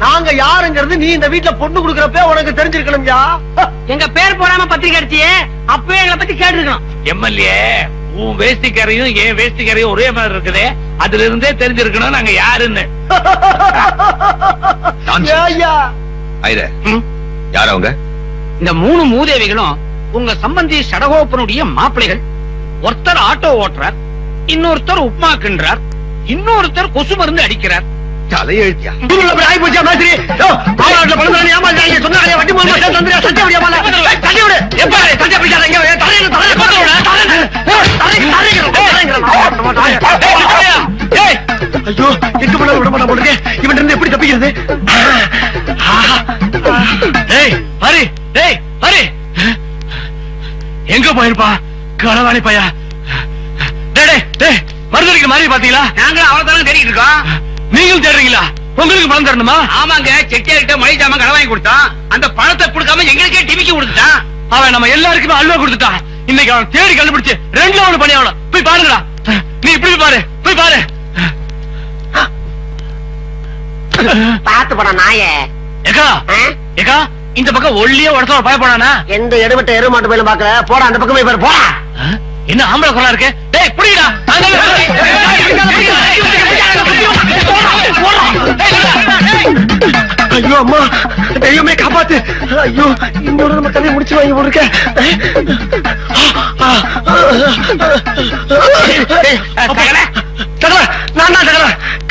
நாங்க யாருங்கிறது நீ இந்த வீட்டுல பொண்ணு குடுக்கறப்ப உனக்கு தெரிஞ்சிருக்கணும்யா. எங்க பேர் போடாம பத்திரிக்கை அடிச்சியே, அப்பவே எங்களை பத்தி கேட்டிருக்கணும். எம்எல்ஏ, உன் வேஷ்டிக்காரையும் என் வேஷ்டிக்காரையும் ஒரே மாதிரி இருக்குது. அதுல இருந்தே தெரிஞ்சிருக்கணும் நாங்க யாருன்னு. ஏய்யா, யார் அவங்க? இந்த 3 மூதேவிகளும் உங்க சம்பந்தி சடகோப்பனுடைய மாப்பிள்ளைகள். ஒருத்தர் ஆட்டோ ஓட்டுறார், இன்னொருத்தர் உப்மா கின்றார், இன்னொருத்தர் கொசு மருந்து அடிக்கிறார். தலையெழுத்தியா? அப்படி ஆயிப்போச்சா மேஸ்திரி? மாநாட்டுல பணம் ஏமாந்தாங்க, சொன்னாங்க வட்டி மூலமா தந்துறியா, சத்தியம் முடியாமல தஞ்சை பிடிக்காத எங்க ஐயோ எங்க போனாலும் விட மாட்டான் போடுங்க இவன் இருந்து எப்படி தப்பிக்கிறது ஹரி டேய் ஹரி எங்க போயிருப்பா களவாணி பையா மருந்தடிக்க மாதிரி பாத்தீங்களா நாங்க அவளதானே தேடிட்டு இருக்கோம். நீங்களும் தேடுறீங்களா உங்களுக்கு பணம் தரணுமா ஆமாங்க, செட்டியார்கிட்ட மளிகை ஜாமான் கடன் வாங்கி கொடுத்தான். அந்த பணத்தை கொடுக்காம எங்களுக்கே டிமிக்கி கொடுத்துட்டான். அவன் நம்ம எல்லாருக்குமே அல்வா கொடுத்துட்டான். இன்னைக்கு அவன் தேடி கண்டுபிடிச்சு 2 ரவுண்ட் பண்ணி அவன போய் பாருங்கடா. நீ இப்படி பாரு போய் பாரு. பாத்து போட நாயே ஏக்கா ஏக்கா இந்த பக்கம் ஒல்லியே உடச்சா பய போனானா எந்த எடுபட்ட எரு மாட்டு போயில பாக்கல போட அந்த பக்கமே பாரு போடா என்ன ஆம்பளை குரலா இருக்கு டேய் புடிடா ஐயோ அம்மா தெய்வமே காப்பாத்து ஐயோ இன்னொரு நம்ம கதையை முடிச்சு வாங்கி போட்டுருக்க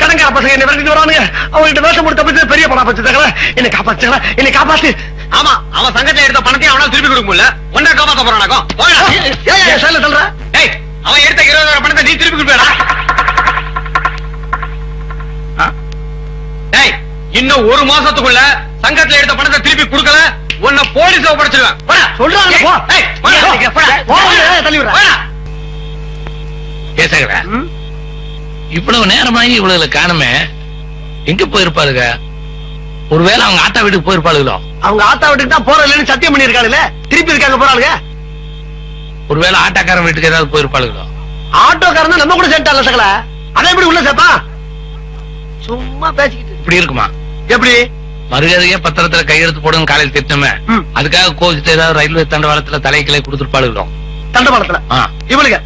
கடங்கா பசங்க என்ன விரட்டிட்டு வரானுங்க அவங்கள்ட்ட வேஷம் போட்டு தப்பிச்சு பெரிய பணம் பச்சு தகவல என்னை காப்பாத்து என்னை காப்பாத்து ஆமா, அவன் சங்கத்துல எடுத்த பணத்தையும் அவனால திருப்பி கொடுக்க முடியல. ஒன்னா காப்பாத்த போறானாக்கும். சொல்ற அவன் எடுத்த 20,000 பணத்தை நீ திருப்பி கொடுப்பா. இன்னும் 1 மாசத்துக்குள்ள சங்கத்துல எடுத்த பணத்தை திருப்பி கொடுக்கல உன்னை போலீஸ்ல ஒப்படைச்சிருவேன். சொல்றாங்க பேசுகிற இவ்வளவு நேரமாகி இவ்வளவு காணுமே எங்க போயிருப்பாளுங்க ஒருவேளை அவங்க ஆத்தா வீட்டுக்கு போயிருப்பாளுங்களோ அவங்க ஆத்தா வீட்டுக்கு தான் போற இல்லைன்னு சத்தியம் பண்ணிருக்காளுங்க திருப்பி இருக்காங்க போறாளுங்க ஒருவேளை ஆட்டாக்காரன் வீட்டுக்கு ஏதாவது போயிருப்பாளுங்களோ ஆட்டோக்காரன் நம்ம கூட சேர்த்தால சகல அதை எப்படி உள்ள சேர்ப்பா சும்மா பேசிக்கிட்டு இப்படி இருக்குமா எப்படி மறுகதையே பத்திரத்துல கையெழுத்து போடுங்க காலையில் திட்டமே அதுக்காக கோச்சிட்டு ஏதாவது ரயில்வே தண்டவாளத்துல தலைக்கிளை கொடுத்துருப்பாளுங்களோ தண்டவாளத்துல இவளுங்க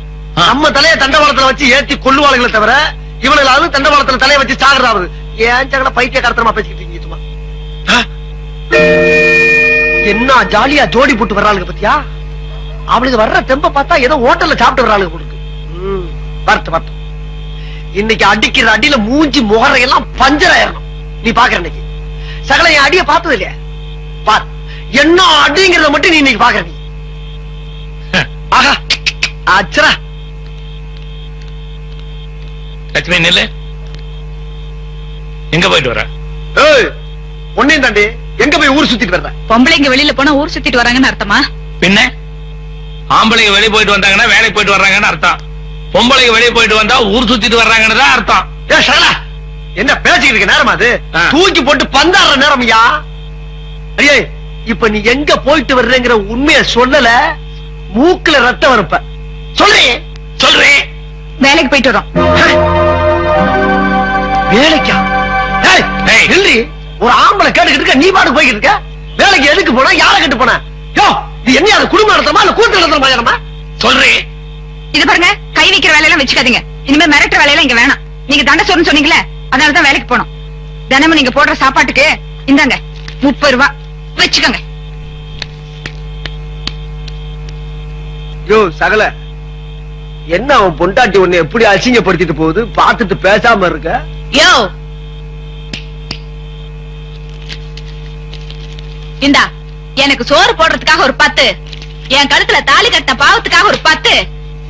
நம்ம தலைய தண்டவாளத்துல வச்சு ஏத்தி கொள்ளுவாளுகளை தவிர இவளுக்கு தண்டவாளத்துல தலைய வச்சு சாகுறாவது ஏன் சகல பைத்திய கருத்தமா பேசிக்கிட்டு இருக்கீங்க சும்மா என்ன ஜாலியா ஜோடி போட்டு வர்றாளுங்க பத்தியா அவளுக்கு வர்ற தெம்ப பார்த்தா ஏதோ ஹோட்டல்ல சாப்பிட்டு வர்றாளுங்க கொடுக்கு வரட்டு வரட்டும் இன்னைக்கு அடிக்கிற அடியில மூஞ்சி முகரையெல்லாம் பஞ்சர் ஆயிரணும் நீ பாக்குற இன்னைக்கு சகல என் அடிய பார்த்தது இல்லையா பார் என்ன அடிங்கிறத மட்டும் நீ இன்னைக்கு பாக்குற நீ ஆஹா அச்சரா லட்சுமி நெல்லு எங்க போயிட்டு வர ஒன்னையும் தாண்டி எங்க போய் ஊர் சுத்திட்டு வர்ற பொம்பளைங்க வெளியில போனா ஊர் சுத்திட்டு வராங்கன்னு அர்த்தமா? பின்ன ஆம்பளைங்க வெளியே போயிட்டு வந்தாங்கன்னா வேலைக்கு போயிட்டு வர்றாங்கன்னு அர்த்தம். பொம்பளைங்க வெளியே போயிட்டு வந்தா ஊர் சுத்திட்டு வர்றாங்கன்னு தான் அர்த்தம். ஏ சகலா என்ன பேசிக்கிட்டு இருக்க நேரமா அது தூக்கி போட்டு பந்தாடுற நேரம் ஐயா ஐயே இப்ப நீ எங்க போயிட்டு வர்றேங்கிற உண்மையை சொல்லல மூக்குல ரத்தம் வரப்ப சொல்றேன் சொல்றேன் வேலைக்கு போயிட்டு வரோம். வேலைக்கா இல்லி ஒரு ஆம்பளை கேட்டுக்கிட்டு இருக்க நீ பாடு போய்கிட்டு இருக்க வேலைக்கு எதுக்கு போனா யார கட்டு போன யோ இது என்ன அது குடும்பம் நடத்தமா இல்ல கூத்து நடத்தமா சொல்றேன் இது பாருங்க கை வைக்கிற வேலையெல்லாம் வச்சுக்காதீங்க. இனிமே மிரட்டுற வேலையெல்லாம் இங்க வேணாம். நீங்க தண்டை சொன்னு சொன்னீங்களே அதனாலதான் வேலைக்கு போனோம். தினமும் நீங்க போடுற சாப்பாட்டுக்கு இந்தாங்க 30 ரூபாய் வச்சுக்கோங்க. யோ சகல என்ன அவன் பொண்டாட்டி ஒண்ணு எப்படி அசிங்கப்படுத்திட்டு போகுது பாத்துட்டு பேசாம இருக்க யோ இந்தா எனக்கு சோறு போடுறதுக்காக ஒரு 10 என் கழுத்துல தாலி கட்டின பாவத்துக்காக ஒரு 10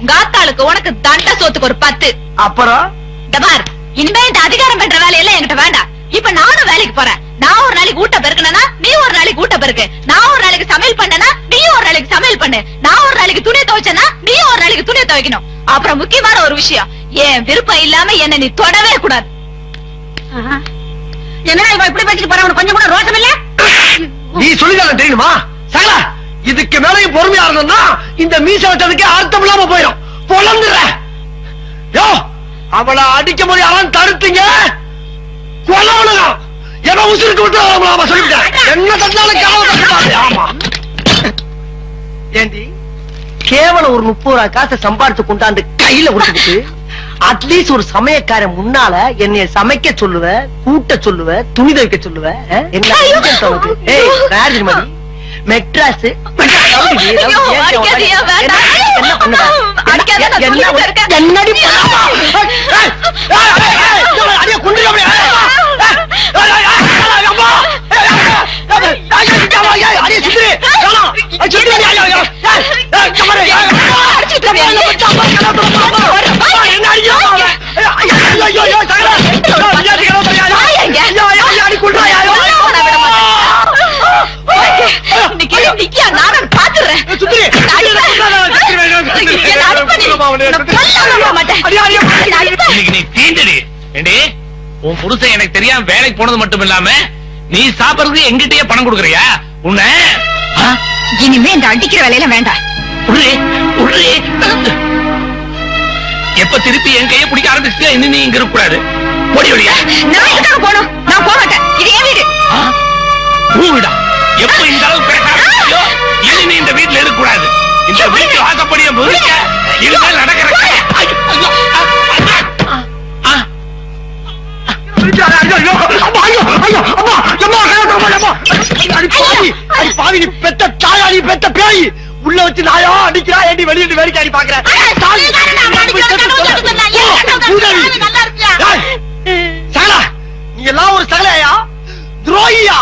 உங்க ஆத்தாளுக்கு உனக்கு தண்டை சோத்துக்கு ஒரு 10 அப்புறம் டபார் இனிமே இந்த அதிகாரம் பண்ற வேலையெல்லாம் என்கிட்ட வேண்டாம். இப்ப நானும் வேலைக்கு போறேன். நான் ஒரு நாளைக்கு ஊட்ட பெருக்கனா நீ ஒரு நாளைக்கு ஊட்ட பெருக்கு. நான் ஒரு நாளைக்கு சமையல் பண்ணனா நீ ஒரு நாளைக்கு சமையல் பண்ணு. நான் ஒரு நாளைக்கு துணி துவைச்சனா நீ ஒரு நாளைக்கு துணி துவைக்கணும். அப்புறம் முக்கியமான ஒரு விஷயம் என் விருப்பம் இல்லாம என்ன நீ தொடவே கூடாது. என்ன இவ இப்படி பேசிட்டு போற கொஞ்சம் கூட ரோஷம் இல்ல? நீ சொல்லிதான் தெரியுமா சகல இதுக்கு மேலையும் பொறுமையா இருந்தோம்னா இந்த மீச வச்சதுக்கு அர்த்தம் இல்லாம போயிடும் பொழந்துற யோ அவளை அடிக்க போது அவன் தடுத்தீங்க கொலவனுகம் எவன் உசுருக்கு விட்டு சொல்லிவிட்டேன் என்ன தந்தாலும் ஆமா ஏண்டி கேவலம் ஒரு 30 ரூபாய் காசை சம்பாதிச்சு கொண்டாந்து கையில கொடுத்துட்டு அட்லீஸ்ட் ஒரு சமயக்காரன் முன்னால என்னைய சமைக்க சொல்லுவ கூட்ட சொல்லுவ துணி துவைக்க சொல்லுவ என்ன மெட்ராஸ் என்னடி நிக்கியா, நானும் பாத்துறேன். சுந்தரி, என்ன அடிப்ப நீ. நான் கொல்லாம விட மாட்டேன். என்ன அடிப்ப? இன்னைக்கு நீ தீண்டடி. ஏண்டி, உன் புருஷன் எனக்கு தெரியாம வேலைக்கு போனது மட்டும் இல்லாம நீ சாப்பிடுறதுக்கு எங்கிட்டயே பணம் கொடுக்கறியா? உன்னை இனிமே இந்த அடிக்கிற வேலையில வேண்டாம். உடனே உடனே எப்ப திருப்பி என் கையை பிடிக்க ஆரம்பிச்சு இன்னும் நீ இங்க இருக்க கூடாது. போடி வழியா. நான் எதுக்காக போகணும்? நான் போக மாட்டேன். இது என் வீடு. பூவிடா, எப்ப இந்த அளவுக்கு பேச ஆரம்பிச்சியோ இனி நீ இந்த வீட்டுல இருக்க கூடாது. இந்த வீட்டு வாசப்படிய முழுக்க இனிமேல் நடக்கிற பெத்த தாயாடி பெத்த பேய் உள்ள வச்சு நாயா அடிக்கிறா ஏடி வெளியிட்டு வேடிக்கை அடி பாக்குறேன். நீ எல்லாம் ஒரு சகலையா துரோகியா?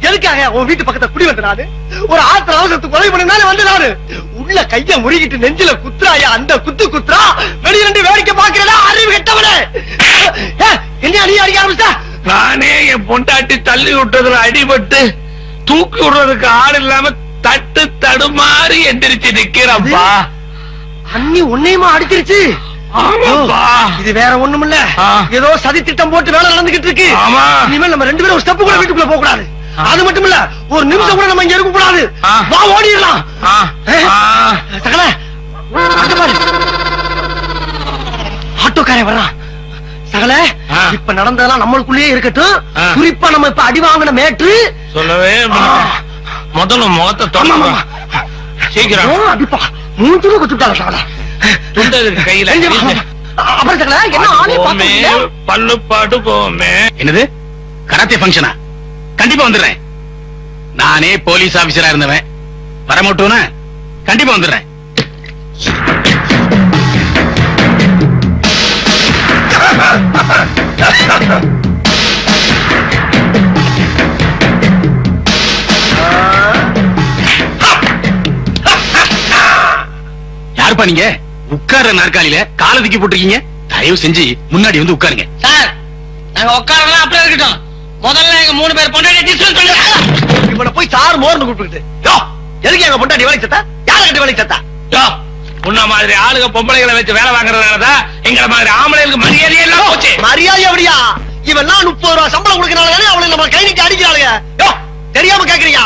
எதுக்காக உன் வீட்டு பக்கத்துல குடி வந்து நானு ஒரு ஆத்திர அவசரத்துக்கு கொலை பண்ணாலே வந்து நானு உள்ள கைய முறிக்கிட்டு நெஞ்சில குத்துறாயா? அந்த குத்துறா வெளியிட்டு வேடிக்கை பாக்குறதா? அறிவு கெட்டவனே, என்ன அடி அடிக்க ஆரம்பிச்சா? நானே என் பொண்டாட்டி தள்ளி விட்டதுல அடிபட்டு தூக்கி விடுறதுக்கு ஆள் இல்லாம தட்டு தடுமாறி எந்திரிச்சு நிக்கிறப்பா. அண்ணி உன்னையுமா அடிச்சிருச்சு? ஆமாப்பா. இது வேற ஒண்ணுமில்ல, ஏதோ சதி திட்டம் போட்டு வேலை நடந்துகிட்டு இருக்கு. ஆமா. இனிமேல் நம்ம ரெண்டு பேரும் ஒரு ஸ்டெப் கூட வீட்டுக்குள்ள போக கூடாது. அது மட்டும் இல்ல, ஒரு நிமிஷம் கூட நம்ம இங்க இருக்க கூடாது. வா ஓடிடலாம். சகல அங்க பாரு, ஆட்டோக்காரன் வர்றான். சகல இப்ப நடந்ததெல்லாம் நம்மளுக்குள்ளேயே இருக்கட்டும். குறிப்பா நம்ம இப்ப அடி வாங்கின மேட்டு சொல்லவே முதல்ல முகத்தை தொட சீக்கிரம் அடிப்பா மூஞ்சுல குத்துட்டாங்க. சகல துண்டது கையில அப்புறம் சகல என்ன ஆளே போமே, பல்லுப்பாடு போமே. என்னது கராத்தே ஃபங்க்ஷனா? கண்டிப்பா வந்துடுறேன். நானே போலீஸ் ஆபீசரா இருந்தவன், வர மாட்டோம்னா கண்டிப்பா வந்துடுறேன். யாருப்பா நீங்க? உட்கார்ற நாற்காலியில கால தூக்கி போட்டிருக்கீங்க. தயவு செஞ்சு முன்னாடி வந்து உட்காருங்க. சார், நாங்க உட்காரலாம் அப்படியே இருக்கட்டும். முதல்ல எங்க 3 பேர் பொண்டாட்டி டிஸ்மிஸ் பண்ணுங்க. இவனை போய் சார் மோர்னு கூப்பிட்டுக்கிட்டு, யோ எதுக்கு எங்க பொண்டாட்டி வேலைக்கு சத்தா? யார கட்டி வேலைக்கு சத்தா? யோ, உன்ன மாதிரி ஆளுங்க பொம்பளைகளை வச்சு வேலை வாங்குறதுனாலதான் எங்களை மாதிரி ஆம்பளைகளுக்கு மரியாதை எல்லாம் போச்சு. மரியாதை எப்படியா? இவெல்லாம் 30 ரூபா சம்பளம் கொடுக்கறனால அவளை நம்ம கை நீட்டி அடிக்கிறாளுங்க. யோ தெரியாம கேக்குறியா?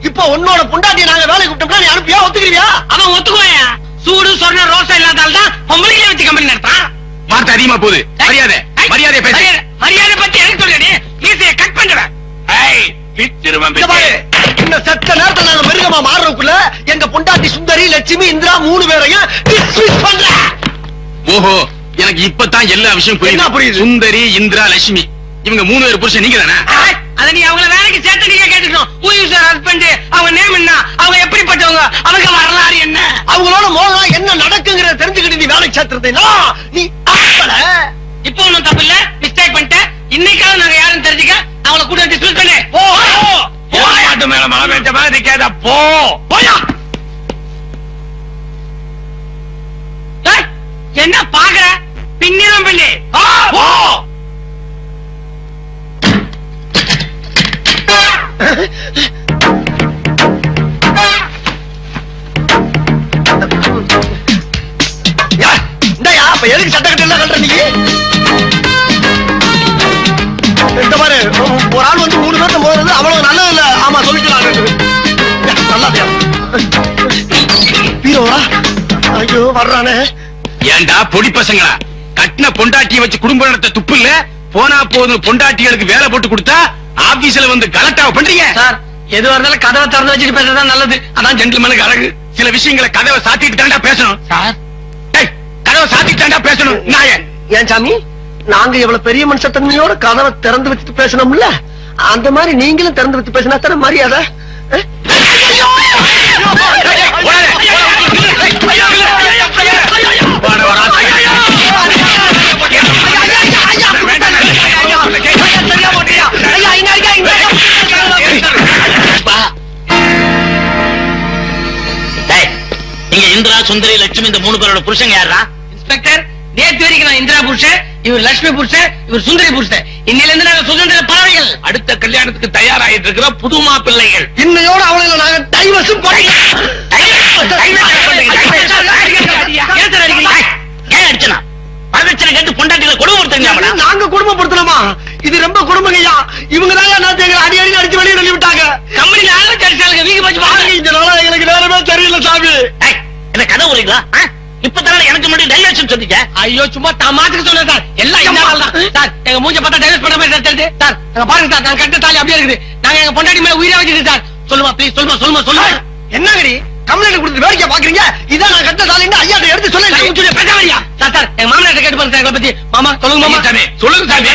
இப்ப உன்னோட பொண்டாட்டியை நாங்க வேலைக்கு கூப்பிட்டோம்னா நீ அனுப்பியா? ஒத்துக்கிறியா? அவன் ஒத்துக்குவாயா? சூடு சொன்ன ரோசா இல்லாதால்தான் பொம்பளைகளை வச்சு கம்பெனி நடத்தான். வார்த்தை அதிகமா போகுது. மரியாதை மரியாதை பேச. மரியாதை பத்தி எனக்கு சொல்றேன். மீசையை கட் பண்றேன். பிச்சிருவன் இந்த பாரு, இந்த செத்த நேரத்துல நாங்க மிருகமா மாறுறதுக்குள்ள எங்க பொண்டாட்டி சுந்தரி, லட்சுமி, இந்திரா 3 பேரையும் டிஸ்மிஸ் பண்ற. ஓஹோ, எனக்கு இப்பதான் எல்லா விஷயம் என்ன புரியுது. புரியுது? சுந்தரி, இந்திரா, லட்சுமி இவங்க 3 பேர் புருஷன் நீங்க தானே? அத நீ அவங்கள வேலைக்கு சேர்த்து நீங்க கேட்டுக்கணும். Who is your husband? அவங்க நேம் என்ன? அவங்க எப்படிப்பட்டவங்க? அவங்க வரலாறு என்ன? அவங்களோட மோதலா என்ன நடக்குங்கிறத தெரிஞ்சுக்கிட்டு நீ வேலைக்கு சேர்த்துறதுனா நீ அப்பல. இப்போ ஒண்ணும் தப்பு இல்ல, மிஸ்டேக் பண்ணிட்டேன். இன்னைக்காவது நாங்க யாரும் தெரிஞ்சுக்க அவங்கள கூட டிஸ்மிஸ் பண்ணு. போட்டு மேல மழை பெஞ்ச மாதிரி கேதா போ. போயா. ஏய், என்ன பாக்குற? பின்னிடம் பின்னி. போ. இந்தயா அப்ப எதுக்கு சட்டை கட்டு எல்லாம் கட்டுற நீ? இந்த மாதிரி ஒரு ஆள் வந்து 3 பேர்த்த போறது அவ்வளவு நல்லது இல்ல. ஆமா சொல்லிக்கலாம். நல்லாதியா பீரோவா? ஐயோ வர்றானே. ஏண்டா பொடி பசங்களா, கட்டின பொண்டாட்டியை வச்சு குடும்ப நடத்த துப்பு இல்ல? போனா போதும் பொண்டாட்டிகளுக்கு வேலை போட்டு கொடுத்தா ஆபீஸ்ல வந்து கலெக்டாவ பண்றீங்க. சார், எதுவா இருந்தாலும் கதவை திறந்து வச்சுட்டு பேசுறதா நல்லது. அதான் ஜென்டில்மேனுக்கு அழகு. சில விஷயங்களை கதவை சாத்திட்டு தாண்டா பேசணும். சார், கதவை சாத்திட்டு தாண்டா பேசணும். நாயன் ஏன் சாமி, நாங்க இவ்வளவு பெரிய மனுஷத்தன்மையோட கதவை திறந்து வச்சுட்டு பேசணும்ல, அந்த மாதிரி நீங்களும் திறந்து வச்சு பேசினா தானே மரியாதை. நீங்க இந்திரா, சுந்தரி, லட்சுமி இந்த 3 பேரோட புருஷங்க யாரா? இன்ஸ்பெக்டர், நேத்து வரைக்கும் நான் இந்திரா புருஷன், இவர் லட்சுமி புருஷன், இவர் சுந்தரி புருஷன். இன்னில இருந்து நாங்க சுதந்திர பறவைகள். அடுத்த கல்யாணத்துக்கு தயாராயிட்டு இருக்கிற புது மாப்பிள்ளைகள். இன்னையோட அவளுங்களை நாங்க டைவர்ஸும் ஏன் அடிச்சனா வரதட்சணை கேட்டு பொண்டாட்டிகளை கொடுமைப்படுத்துறீங்களா? நாங்க குடும்பப்படுத்தலாமா? இது ரொம்ப குடும்பங்கய்யா. இவங்க தான் நான் எங்களை அடி அடி அடிச்சு வெளியே தள்ளி விட்டாங்க. கம்பெனி ஆளுக்கு அடிச்சாங்க. வீங்க போச்சு பாருங்க. இதனால எங்களுக்கு நேரமே தெரியல சாமி. என்ன கதை ஊறீங்களா? இப்பதானே எனக்கு முன்னாடி டைவர்ஷன் சொன்னீங்க. ஐயோ சும்மா தமாத்துக்கு சொன்னேன் சார். எல்லாம் இந்த ஆள் தான் சார். எங்க மூஞ்ச பார்த்தா டைவர்ஸ் பண்ண மாதிரி சார் தெரியுது சார். நாங்க பாருங்க சார், நாங்க கட்ட தாலி அப்படியே இருக்குது. நாங்க எங்க பொண்டாட்டி மேல உயிரா வச்சிருக்கு சார். சொல்லுமா ப்ளீஸ், சொல்லுமா. என்னங்கடி கம்ப்ளைண்ட் கொடுத்து வேடிக்கை பாக்குறீங்க? இதான் நான் கட்ட தாலின்னு ஐயா எடுத்து சொல்லுங்க. சார் சார், எங்க மாமனார் கேட்டு பாருங்க சார் எங்களை பத்தி. மாமா சொல்லுங்க மாமா. சாமி சொல்லுங்க சாமி.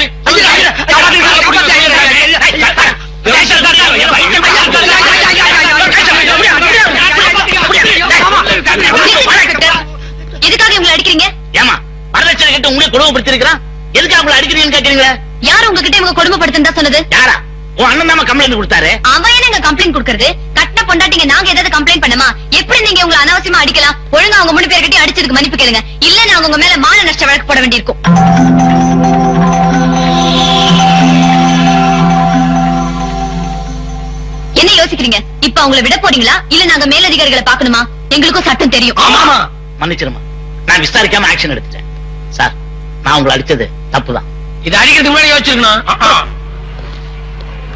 எதுக்காக இவங்களை அடிக்கிறீங்க? ஏமா வரதட்சணை கேட்டு உங்களை கொடுமைப்படுத்திருக்கிறான், எதுக்கு அவங்களை அடிக்கிறீங்கன்னு கேக்குறீங்களா? யார் உங்ககிட்ட இவங்க கொடுமைப்படுத்துன்னு தான் சொன்னது? யாரா? உன் அண்ணன் தான் கம்ப்ளைண்ட் கொடுத்தாரு. அவன் என்னங்க கம்ப்ளைண்ட் கொடுக்கறது? கட்டின பொண்டாட்டிங்க நாங்க ஏதாவது கம்ப்ளைண்ட் பண்ணமா? எப்படி நீங்க உங்களை அனாவசியமா அடிக்கலாம்? ஒழுங்கா அவங்க 3 பேர்கிட்டயும் அடிச்சதுக்கு மன்னிப்பு கேளுங்க. இல்ல நாங்க உங்க மேல மான நஷ்ட வழக்கு போட வேண்டியிருக்கும். என்ன யோசிக்கிறீங்க? இப்ப அவங்கள விட போறீங்களா இல்ல நாங்க மேலதிகாரிகளை பாக்கணுமா? எங்களுக்கும் சட்டம் தெரியும். ஆமா மன்னிச்சிருமா, நான் விசாரிக்காம ஆக்ஷன் எடுத்துட்டேன். சார் நான் உங்களை அடிச்சது தப்புதான். இது அடிக்கிறதுக்கு முன்னாடி யோசிச்சிருக்கணும்.